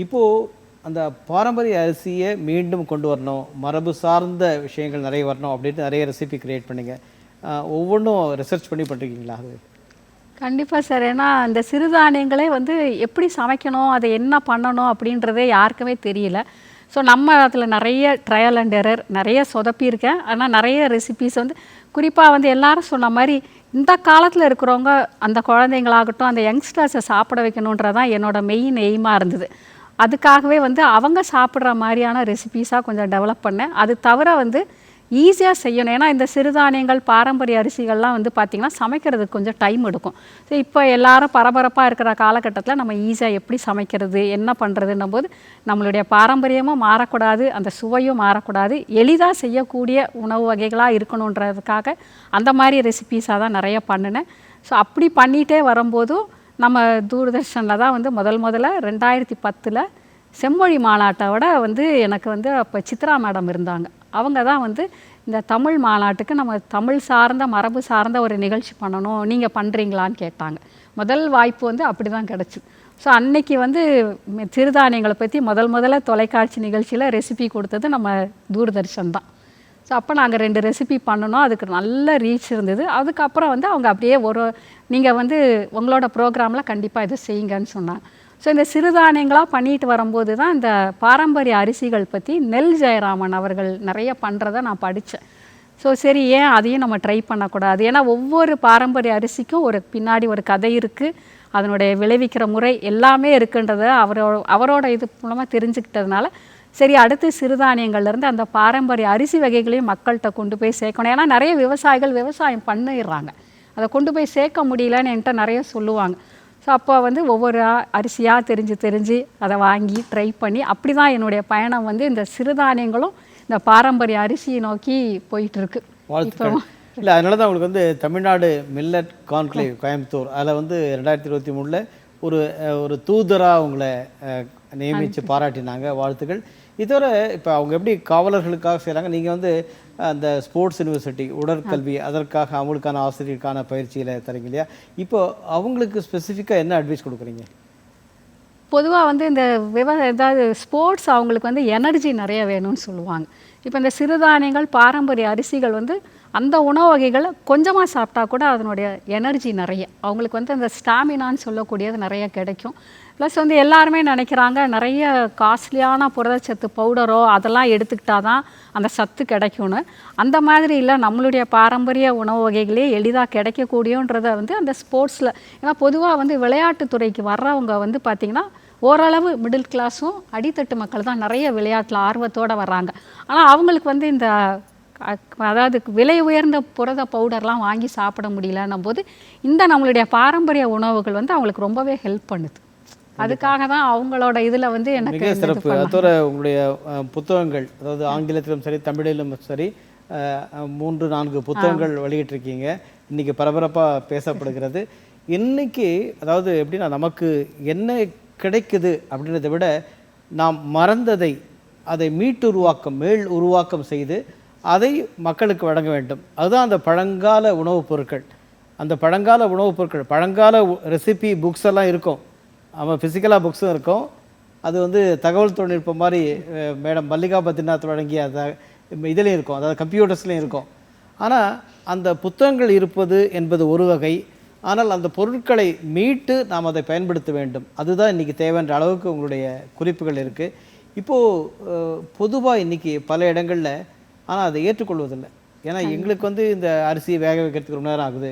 இப்போது அந்த பாரம்பரிய அரிசியை மீண்டும் கொண்டு வரணும், மரபு சார்ந்த விஷயங்கள் நிறைய வரணும் அப்படின்ட்டு நிறைய ரெசிபி க்ரியேட் பண்ணிங்க. ஒவ்வொன்றும் ரிசர்ச் பண்ணி பண்ணிருக்கீங்களா? அது கண்டிப்பாக சார். ஏன்னா அந்த சிறுதானியங்களே வந்து எப்படி சமைக்கணும், அதை என்ன பண்ணணும் அப்படின்றதே யாருக்குமே தெரியல. ஸோ நம்ம அதில் நிறைய ட்ரையல் அண்ட் எரர் நிறைய சொதப்பியிருக்கேன். ஆனால் நிறைய ரெசிபீஸ் வந்து குறிப்பாக வந்து எல்லாரும் சொன்ன மாதிரி இந்த காலத்தில் இருக்கிறவங்க அந்த குழந்தைங்களாகட்டும் அந்த யங்ஸ்டர்ஸை சாப்பிட வைக்கணுன்றதான் என்னோட மெயின் எய்மாக இருந்தது. அதுக்காகவே வந்து அவங்க சாப்பிட்ற மாதிரியான ரெசிபீஸாக கொஞ்சம் டெவலப் பண்ணேன். அது தவிர வந்து ஈஸியாக செய்யணும். ஏன்னா இந்த சிறுதானியங்கள் பாரம்பரிய அரிசிகள்லாம் வந்து பார்த்திங்கன்னா சமைக்கிறதுக்கு கொஞ்சம் டைம் எடுக்கும். ஸோ இப்போ எல்லாரும் பரபரப்பாக இருக்கிற காலகட்டத்தில் நம்ம ஈஸியாக எப்படி சமைக்கிறது என்ன பண்ணுறதுன்னும் போது நம்மளுடைய பாரம்பரியமும் மாறக்கூடாது, அந்த சுவையும் மாறக்கூடாது, எளிதாக செய்யக்கூடிய உணவு வகைகளாக இருக்கணுன்றதுக்காக அந்த மாதிரி ரெசிபீஸாக தான் நிறைய பண்ணினேன். ஸோ அப்படி பண்ணிகிட்டே வரும்போதும் நம்ம தூர்தர்ஷனில் தான் வந்து முதல்ல 2010 செம்மொழி மாநாட்டை விட வந்து எனக்கு வந்து அப்போ சித்ரா மேடம் இருந்தாங்க. அவங்க தான் வந்து இந்த தமிழ் மாநாட்டுக்கு நம்ம தமிழ் சார்ந்த மரபு சார்ந்த ஒரு நிகழ்ச்சி பண்ணணும், நீங்கள் பண்ணுறீங்களான்னு கேட்டாங்க. முதல் வாய்ப்பு வந்து அப்படி தான் கிடச்சி. ஸோ அன்னைக்கு வந்து சிறுதானியங்களை பற்றி முதல்ல தொலைக்காட்சி நிகழ்ச்சியில் ரெசிபி கொடுத்தது நம்ம தூர்தர்ஷன் தான். ஸோ அப்போ நாங்கள் 2 ரெசிபி பண்ணணும், அதுக்கு நல்ல ரீச் இருந்தது. அதுக்கப்புறம் வந்து அவங்க அப்படியே நீங்கள் வந்து உங்களோட ப்ரோக்ராமில் கண்டிப்பாக இதை செய்யுங்கன்னு சொன்னாங்க. ஸோ இந்த சிறுதானியங்களாக பண்ணிட்டு வரும்போது தான் இந்த பாரம்பரிய அரிசிகள் பற்றி நெல் ஜெயராமன் அவர்கள் நிறைய பண்ணுறதை நான் படித்தேன். ஸோ சரி, ஏன் அதையும் நம்ம ட்ரை பண்ணக்கூடாது? ஏன்னா ஒவ்வொரு பாரம்பரிய அரிசிக்கும் ஒரு பின்னாடி ஒரு கதை இருக்குது, அதனுடைய விளைவிக்கிற முறை எல்லாமே இருக்குன்றதை அவரோட இது மூலமாக தெரிஞ்சுக்கிட்டதுனால சரி, அடுத்து சிறுதானியங்கள்லேருந்து அந்த பாரம்பரிய அரிசி வகைகளையும் மக்கள்கிட்ட கொண்டு போய் சேர்க்கணும். ஏன்னா நிறைய விவசாயிகள் விவசாயம் பண்ணிடுறாங்க, அதை கொண்டு போய் சேர்க்க முடியலன்னு என்கிட்ட நிறைய சொல்லுவாங்க. ஸோ அப்போ வந்து ஒவ்வொரு அரிசியாக தெரிஞ்சு அதை வாங்கி ட்ரை பண்ணி அப்படி தான் என்னுடைய பயணம் வந்து இந்த சிறுதானியங்களும் இந்த பாரம்பரிய அரிசியை நோக்கி போயிட்டுருக்கு. வாழ்த்துக்கள். இல்லை, அதனால தான் உங்களுக்கு வந்து தமிழ்நாடு மில்லட் கான்க்ளேவ் கோயம்புத்தூர் அதில் வந்து 2023 ஒரு தூதராக உங்களை நியமித்து பாராட்டினாங்க. வாழ்த்துக்கள். இதோட இப்போ அவங்க எப்படி காவலர்களுக்காக செய்கிறாங்க, நீங்கள் வந்து அந்த ஸ்போர்ட்ஸ் யூனிவர்சிட்டி உடற்கல்வி அதற்காக அவங்களுக்கான ஆசிரியருக்கான பயிற்சியில் தரீங்க இல்லையா? இப்போ அவங்களுக்கு ஸ்பெசிஃபிக்காக என்ன அட்வைஸ் கொடுக்குறீங்க? பொதுவாக வந்து இந்த ஏதாவது ஸ்போர்ட்ஸ் அவங்களுக்கு வந்து எனர்ஜி நிறைய வேணும்னு சொல்லுவாங்க. இப்போ இந்த சிறுதானியங்கள் பாரம்பரிய அரிசிகள் வந்து அந்த உணவு வகைகளை கொஞ்சமாக சாப்பிட்டா கூட அதனுடைய எனர்ஜி நிறைய, அவங்களுக்கு வந்து அந்த ஸ்டாமினான்னு சொல்லக்கூடியது நிறைய கிடைக்கும். ப்ளஸ் வந்து எல்லாருமே நினைக்கிறாங்க நிறைய காஸ்ட்லியான புரதச்சத்து பவுடரோ அதெல்லாம் எடுத்துக்கிட்டால் தான் அந்த சத்து கிடைக்கும்னு. அந்த மாதிரி இல்லை, நம்மளுடைய பாரம்பரிய உணவு வகைகளே எளிதாக கிடைக்கக்கூடியன்றதை வந்து அந்த ஸ்போர்ட்ஸில், ஏன்னா பொதுவாக வந்து விளையாட்டுத்துறைக்கு வர்றவங்க வந்து பார்த்திங்கன்னா ஓரளவு மிடில் கிளாஸும் அடித்தட்டு மக்கள் தான் நிறைய விளையாட்டில் ஆர்வத்தோடு வர்றாங்க. ஆனால் அவங்களுக்கு வந்து இந்த அதாவது விலை உயர்ந்த புரத பவுடர்லாம் வாங்கி சாப்பிட முடியலன்னும் போது இந்த நம்மளுடைய பாரம்பரிய உணவுகள் வந்து அவங்களுக்கு ரொம்பவே ஹெல்ப் பண்ணுது. அதுக்காக தான் அவங்களோட இதில் வந்து எனக்கு மிக சிறப்பு. அதோட உங்களுடைய புத்தகங்கள், அதாவது ஆங்கிலத்திலும் சரி தமிழிலும் சரி 3-4 புத்தகங்கள் வெளியிட்டிருக்கீங்க. இன்றைக்கி பரபரப்பாக பேசப்படுகிறது. இன்றைக்கி அதாவது எப்படின்னா நமக்கு என்ன கிடைக்குது அப்படின்றத விட நாம் மறந்ததை அதை மேல் உருவாக்கம் செய்து அதை மக்களுக்கு வழங்க வேண்டும். அதுதான் அந்த பழங்கால உணவுப் பொருட்கள். அந்த பழங்கால உணவுப் பொருட்கள், பழங்கால ரெசிபி புக்ஸ் எல்லாம் இருக்கும், அவன் ஃபிசிக்கலாக புக்ஸும் இருக்கும். அது வந்து தகவல் தொழில்நுட்பம் மாதிரி மேடம் மல்லிகா பத்ரிநாத் வழங்கிய அந்த இதுலேயும் இருக்கும், அதாவது கம்ப்யூட்டர்ஸ்லேயும் இருக்கும். ஆனால் அந்த புத்தகங்கள் இருப்பது என்பது ஒரு வகை, ஆனால் அந்த பொருட்களை மீட்டு நாம் அதை பயன்படுத்த வேண்டும். அதுதான் இன்றைக்கி தேவைன்ற அளவுக்கு உங்களுடைய குறிப்புகள் இருக்குது. இப்போது பொதுவாக இன்றைக்கி பல இடங்களில் ஆனால் அதை ஏற்றுக்கொள்வதில்லை. ஏன்னா எங்களுக்கு வந்து இந்த அரிசியை வேக வைக்கிறதுக்கு ரொம்ப நேரம் ஆகுது,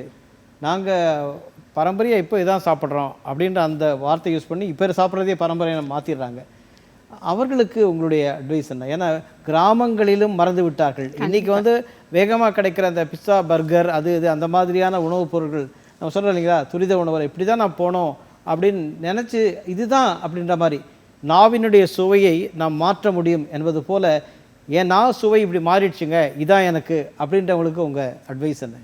நாங்கள் பரம்பரையாக இப்போ இதான் சாப்பிட்றோம் அப்படின்ற அந்த வார்த்தை யூஸ் பண்ணி இப்போ சாப்பிட்றதே பரம்பரையை மாற்றிடுறாங்க. அவர்களுக்கு உங்களுடைய அட்வைஸ் என்ன? ஏன்னா கிராமங்களிலும் மறந்து விட்டார்கள். இன்றைக்கி வந்து வேகமாக கிடைக்கிற அந்த பிஸ்ஸா பர்கர் அது இது அந்த மாதிரியான உணவுப் பொருட்கள் நம்ம சொல்கிறோம் இல்லைங்களா, துரித உணவு இப்படி தான் நான் போனோம் அப்படின்னு நினச்சி இதுதான் அப்படின்ற மாதிரி நாவினுடைய சுவையை நாம் மாற்ற முடியும் என்பது போல் ஏன் நான் சுவை இப்படி மாறிடுச்சுங்க இதான் எனக்கு அப்படின்றவங்களுக்கு உங்கள் அட்வைஸ் என்ன?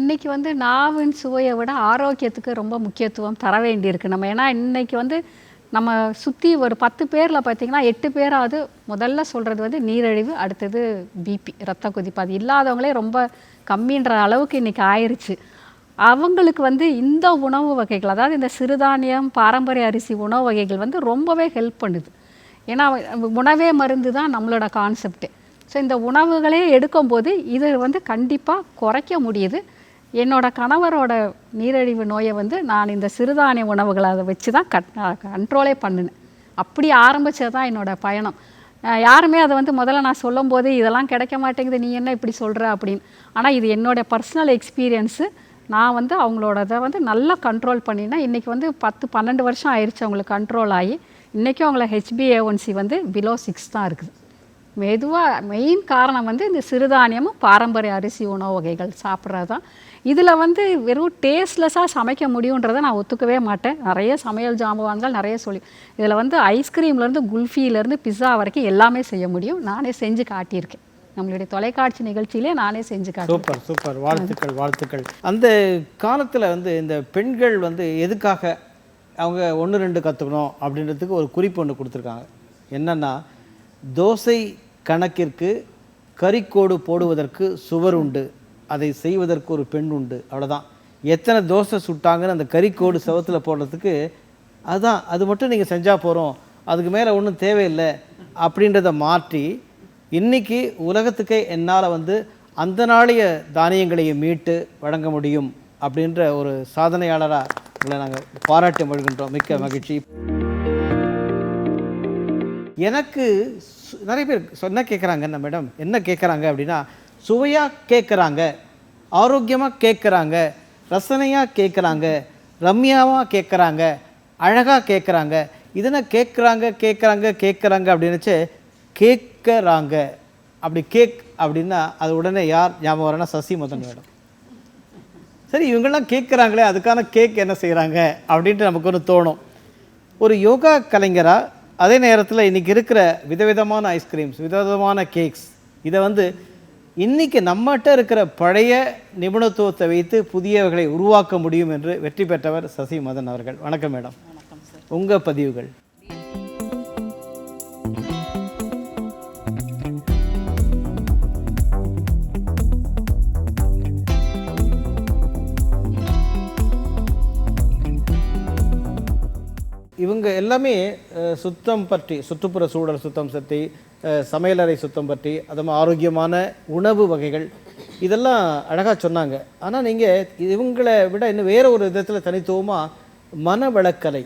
இன்றைக்கி வந்து நாவின் சுவையை விட ஆரோக்கியத்துக்கு ரொம்ப முக்கியத்துவம் தர வேண்டியிருக்கு நம்ம. ஏன்னா இன்றைக்கி வந்து நம்ம சுற்றி ஒரு 10 பேரில் பார்த்திங்கன்னா 8 பேராவது முதல்ல சொல்கிறது வந்து நீரிழிவு, அடுத்தது பிபி ரத்த கொதிப்பு. அது இல்லாதவங்களே ரொம்ப கம்மின்ற அளவுக்கு இன்றைக்கி ஆயிடுச்சு. அவங்களுக்கு வந்து இந்த உணவு வகைகள், அதாவது இந்த சிறுதானியம் பாரம்பரிய அரிசி உணவு வகைகள் வந்து ரொம்பவே ஹெல்ப் பண்ணுது. ஏன்னா உணவே மருந்து தான் நம்மளோட கான்செப்ட்டு. ஸோ இந்த உணவுகளே எடுக்கும்போது இது வந்து கண்டிப்பாக குறைக்க முடியுது. என்னோட கணவரோட நீரிழிவு நோயை வந்து நான் இந்த சிறுதானிய உணவுகளை அதை வச்சு தான் கண்ட்ரோலே பண்ணினேன். அப்படி ஆரம்பித்தது தான் என்னோடய பயணம். யாருமே அதை வந்து முதல்ல நான் சொல்லும் போது இதெல்லாம் கிடைக்க மாட்டேங்குது, நீ என்ன இப்படி சொல்கிற அப்படின்னு. ஆனால் இது என்னோடய பர்சனல் எக்ஸ்பீரியன்ஸு. நான் வந்து அவங்களோடதை வந்து நல்லா கண்ட்ரோல் பண்ணினேன். இன்றைக்கி வந்து 10-12 வருஷம் ஆயிடுச்சு அவங்களுக்கு கண்ட்ரோல் ஆகி. இன்றைக்கும் அவங்கள HbA1c வந்து பிலோ 6 தான் இருக்குது. மெயின் காரணம் வந்து இந்த சிறுதானியமும் பாரம்பரிய அரிசி உணவு வகைகள் சாப்பிட்றது தான். இதில் வந்து வெறும் டேஸ்ட்லெஸ்ஸாக சமைக்க முடியுன்றதை நான் ஒத்துக்கவே மாட்டேன். நிறைய சமையல் ஜாம்பவான்கள் நிறைய சொல்லி இதில் வந்து ஐஸ்கிரீம்லேருந்து குல்ஃபியிலேருந்து பிஸ்ஸா வரைக்கும் எல்லாமே செய்ய முடியும். நானே செஞ்சு காட்டியிருக்கேன். நம்மளுடைய தொலைக்காட்சி நிகழ்ச்சியிலே நானே செஞ்சு காட்டுறேன். சூப்பர். வாழ்த்துக்கள். அந்த காலத்தில் வந்து இந்த பெண்கள் வந்து எதுக்காக அவங்க 1-2 கற்றுக்கணும் அப்படின்றதுக்கு ஒரு குறிப்பு ஒன்று கொடுத்துருக்காங்க. என்னென்னா, தோசை கணக்கிற்கு கரிக்கோடு போடுவதற்கு சுவர் உண்டு, அதை செய்வதற்கு ஒரு பெண் உண்டு, அவ்வளோதான். எத்தனை தோசை சுட்டாங்கன்னு அந்த கரிக்கோடு செவத்தில் போடுறதுக்கு அதுதான், அது மட்டும் நீங்கள் செஞ்சால் போகிறோம், அதுக்கு மேலே ஒன்றும் தேவையில்லை அப்படின்றத மாற்றி இன்றைக்கி உலகத்துக்கே என்னால் வந்து அந்த நாளைய தானியங்களையும் மீட்டு வழங்க முடியும் அப்படின்ற ஒரு சாதனையாளராக உங்களை நாங்கள் பாராட்டி மகிழ்கின்றோம். மிக்க மகிழ்ச்சி. எனக்கு நிறைய பேர் என்ன கேட்குறாங்கன்னா மேடம், என்ன கேட்குறாங்க அப்படின்னா, சுவையாக கேட்குறாங்க, ஆரோக்கியமாக கேட்குறாங்க, ரசனையாக கேட்குறாங்க, ரம்யாவாக கேட்குறாங்க, அழகாக கேட்குறாங்க. இதென்ன கேட்குறாங்க அப்படின்னுச்சு கேட்குறாங்க. அப்படி கேக் அப்படின்னா அது உடனே யார் ஞாபகம் வரேன்னா சசி மதன் மேடம். சரி, இவங்கெல்லாம் கேட்குறாங்களே, அதுக்கான கேக் என்ன செய்கிறாங்க அப்படின்ட்டு நமக்கு ஒன்று தோணும். ஒரு யோகா கலைஞராக அதே நேரத்தில் இன்றைக்கி இருக்கிற விதவிதமான ஐஸ்கிரீம்ஸ், விதவிதமான கேக்ஸ், இதை வந்து இன்றைக்கி நம்மகிட்ட இருக்கிற பழைய நிபுணத்துவத்தை வைத்து புதியவர்களை உருவாக்க முடியும் என்று வெற்றி பெற்றவர் சசி மதன் அவர்கள். வணக்கம் மேடம். வணக்கம் சார். உங்கள் பதிவுகள். இவங்க எல்லாமே சுத்தம் பற்றி, சுற்றுப்புற சூழல் சுத்தம் பற்றி, சமையலறை சுத்தம் பற்றி, அது ஆரோக்கியமான உணவு வகைகள் இதெல்லாம் அழகாக சொன்னாங்க. ஆனால் நீங்கள் இவங்களை விட இன்னும் வேறு ஒரு விதத்தில் தனித்துவமாக மனவளக்கலை,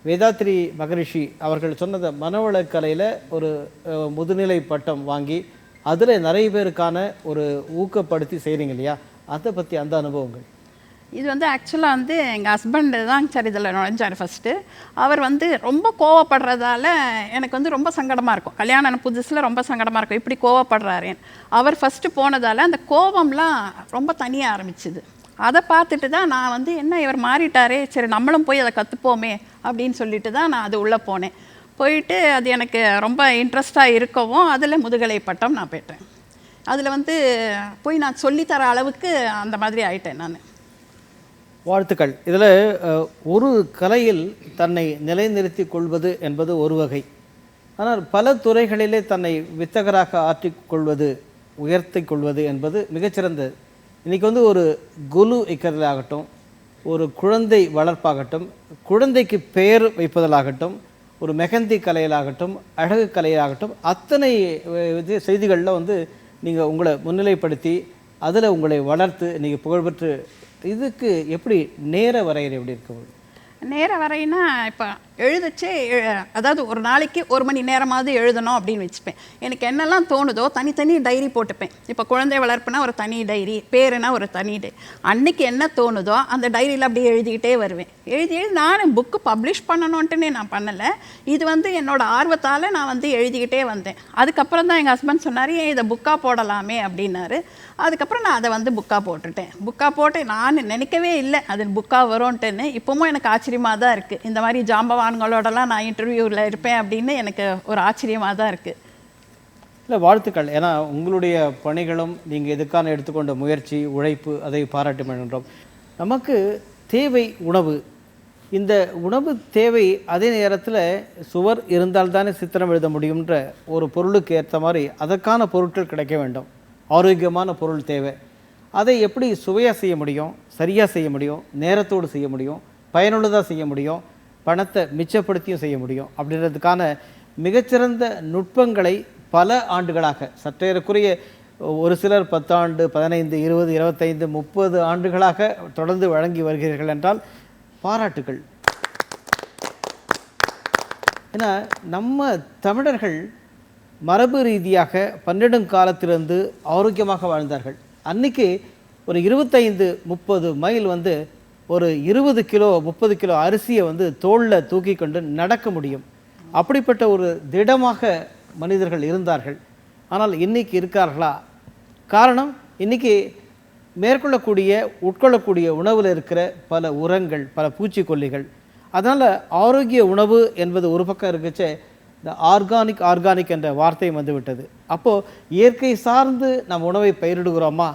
வேதாத்ரி மகரிஷி அவர்கள் சொன்னதை மனவளக்கலையில் ஒரு முதுநிலை பட்டம் வாங்கி அதில் நிறைய பேருக்கான ஒரு ஊக்கப்படுத்தி செய்கிறீங்க இல்லையா, அதை பற்றி அந்த அனுபவங்கள். இது வந்து ஆக்சுவலாக வந்து எங்கள் ஹஸ்பண்டு தான் சார் இதில் நுழைஞ்சார் ஃபஸ்ட்டு. அவர் வந்து ரொம்ப கோவப்படுறதால எனக்கு வந்து ரொம்ப சங்கடமாக இருக்கும். கல்யாணம் புதுசில் ரொம்ப சங்கடமாக இருக்கும், இப்படி கோவப்படுறாரேன்னு. அவர் ஃபஸ்ட்டு போனதால் அந்த கோபம்லாம் ரொம்ப தனியாக ஆரம்பிச்சுது. அதை பார்த்துட்டு தான் நான் வந்து என்ன இவர் மாறிட்டாரே, சரி நம்மளும் போய் அதை கற்றுப்போமே அப்படின்னு சொல்லிட்டு தான் நான் அது உள்ளே போனேன். போயிட்டு அது எனக்கு ரொம்ப இன்ட்ரெஸ்டாக இருக்கவும் அதில் முதுகலை பட்டம் நான் பெற்றேன். அதில் வந்து போய் நான் சொல்லித்தர அளவுக்கு அந்த மாதிரி ஆயிட்டேன் நான். வாழ்த்துக்கள். இதில் ஒரு கலையில் தன்னை நிலைநிறுத்தி கொள்வது என்பது ஒரு வகை. ஆனால் பல துறைகளிலே தன்னை வித்தகராக ஆற்றிக்கொள்வது, உயர்த்தி கொள்வது என்பது மிகச்சிறந்தது. இன்றைக்கி வந்து ஒரு குலு வைக்கிறதாகட்டும், ஒரு குழந்தை வளர்ப்பாகட்டும், குழந்தைக்கு பெயர் வைப்பதாகட்டும், ஒரு மெஹந்தி கலையிலாகட்டும், அழகு கலையிலாகட்டும், அத்தனை செய்திகளில் வந்து நீங்கள் உங்களை முன்னிலைப்படுத்தி அதில் உங்களை வளர்த்து நீங்கள் புகழ்பெற்று, இதுக்கு எப்படி நேர வரையறை எப்படி இருக்கும்? நேர வரையினா இப்போ எழுதிச்சு, அதாவது ஒரு நாளைக்கு 1 மணி நேரமாவது எழுதணும் அப்படின்னு வச்சுப்பேன். எனக்கு என்னெல்லாம் தோணுதோ தனித்தனி டைரி போட்டுப்பேன். இப்போ குழந்தை வளர்ப்புனா ஒரு தனி டைரி, பேருனா ஒரு தனி டைரி. அன்றைக்கி என்ன தோணுதோ அந்த டைரியில் அப்படியே எழுதிக்கிட்டே வருவேன். எழுதி நான் புக்கு பப்ளிஷ் பண்ணணுன்ட்டுனே நான் பண்ணலை. இது வந்து என்னோடய ஆர்வத்தால் நான் வந்து எழுதிக்கிட்டே வந்தேன். அதுக்கப்புறம் தான் எங்கள் ஹஸ்பண்ட் சொன்னார், ஏன் இதை புக்காக போடலாமே அப்படின்னாரு. அதுக்கப்புறம் நான் அதை வந்து புக்காக போட்டுட்டேன். புக்காக போட்டு நான் நினைக்கவே இல்லை அது புக்காக வரும்ன்ட்டுன்னு. இப்போவும் எனக்கு ஆச்சரியமாக தான் இருக்குது. இந்த மாதிரி ஜாம்பவான்களோடலாம் நான் இன்டர்வியூவில் இருப்பேன் அப்படின்னு எனக்கு ஒரு ஆச்சரியமாக தான் இருக்குது. இல்லை, வாழ்த்துக்கள். ஏன்னா உங்களுடைய பணிகளும் நீங்கள் இதுக்கான எடுத்துக்கொண்ட முயற்சி, உழைப்பு, அதை பாராட்டி மகிழ்கின்றோம். நமக்கு தேவை உணவு. இந்த உணவு தேவை அதே நேரத்தில் சுவர் இருந்தால்தானே சித்திரம் எழுத முடியுன்ற ஒரு பொருளுக்கு ஏற்ற மாதிரி அதற்கான பொருட்கள் கிடைக்க வேண்டும். ஆரோக்கியமான பொருள் தேவை. அதை எப்படி சுவையாக செய்ய முடியும், சரியாக செய்ய முடியும், நேரத்தோடு செய்ய முடியும், பயனுள்ளதாக செய்ய முடியும், பணத்தை மிச்சப்படுத்தியும் செய்ய முடியும் அப்படின்றதுக்கான மிகச்சிறந்த நுட்பங்களை பல ஆண்டுகளாக, சற்றேறக்குரிய ஒரு சிலர் 10 ஆண்டு, 15, 20, 25, 30 ஆண்டுகளாக தொடர்ந்து வழங்கி வருகிறீர்கள் என்றால் பாராட்டுகள். ஏன்னா நம்ம தமிழர்கள் மரபு ரீதியாக பன்னெடுங்காலத்திலிருந்து ஆரோக்கியமாக வாழ்ந்தார்கள். அன்றைக்கி ஒரு 25-30 மைல் வந்து ஒரு 20 கிலோ 30 கிலோ அரிசியை வந்து தோளில் தூக்கி கொண்டு நடக்க முடியும். அப்படிப்பட்ட ஒரு திடமாக மனிதர்கள் இருந்தார்கள். ஆனால் இன்றைக்கி இருக்கார்களா? காரணம், இன்றைக்கி மேற்கொள்ளக்கூடிய உட்கொள்ளக்கூடிய உணவில் இருக்கிற பல உரங்கள், பல பூச்சிக்கொல்லிகள். அதனால் ஆரோக்கிய உணவு என்பது ஒரு பக்கம் இருக்குச்சே, இந்த ஆர்கானிக் என்ற வார்த்தை வந்துவிட்டது. அப்போது இயற்கை சார்ந்து நம் உணவை பயிரிடுகிறோமா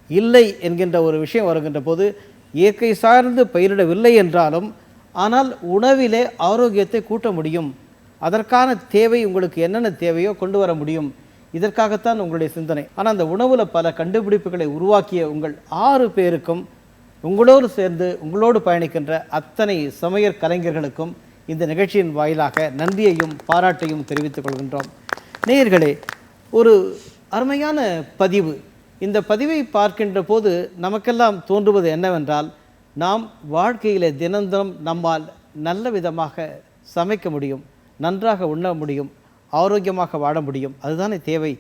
இல்லை என்கின்ற ஒரு விஷயம் வருகின்ற போது, இயற்கை சார்ந்து பயிரிடவில்லை என்றாலும் ஆனால் உணவிலே ஆரோக்கியத்தை கூட்ட முடியும். அதற்கான தேவை உங்களுக்கு என்னென்ன தேவையோ கொண்டு வர முடியும். இதற்காகத்தான் உங்களுடைய சிந்தனை. ஆனால் அந்த உணவில் பல கண்டுபிடிப்புகளை உருவாக்கிய உங்கள் 6 பேருக்கும், உங்களோடு சேர்ந்து உங்களோடு பயணிக்கின்ற அத்தனை சமையற் கலைஞர்களுக்கும் இந்த நிகழ்ச்சியின் வாயிலாக நன்றியையும் பாராட்டையும் தெரிவித்துக் கொள்கின்றோம். நேயர்களே, ஒரு அருமையான பதிவு. இந்த பதிவை பார்க்கின்ற போது நமக்கெல்லாம் தோன்றுவது என்னவென்றால், நாம் வாழ்க்கையில் தினந்தோறும் நம்மால் நல்ல விதமாக சமைக்க முடியும், நன்றாக உண்ண முடியும், ஆரோக்கியமாக வாழ முடியும். அதுதானே தேவை.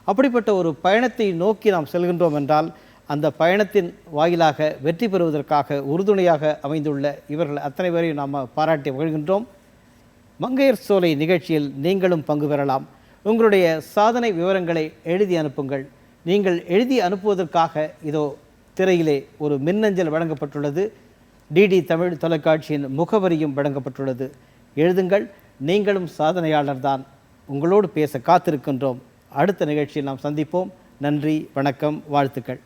அப்படிப்பட்ட ஒரு பயணத்தை நோக்கி நாம் செல்கின்றோம் என்றால், அந்த பயணத்தின் வாயிலாக வெற்றி பெறுவதற்காக உறுதுணையாக அமைந்துள்ள இவர்கள் அத்தனை பேரையும் நாம் பாராட்டி மகிழ்கின்றோம். மங்கையர் சோலை நிகழ்ச்சியில் நீங்களும் பங்கு பெறலாம். உங்களுடைய சாதனை விவரங்களை எழுதி அனுப்புங்கள். நீங்கள் எழுதி அனுப்புவதற்காக இதோ திரையிலே ஒரு மின்னஞ்சல் வழங்கப்பட்டுள்ளது. டிடி தமிழ் தொலைக்காட்சியின் முகவரியும் வழங்கப்பட்டுள்ளது. எழுதுங்கள். நீங்களும் சாதனையாளர்தான். உங்களோடு பேச காத்திருக்கின்றோம். அடுத்த நிகழ்ச்சியில் நாம் சந்திப்போம். நன்றி, வணக்கம், வாழ்த்துக்கள்.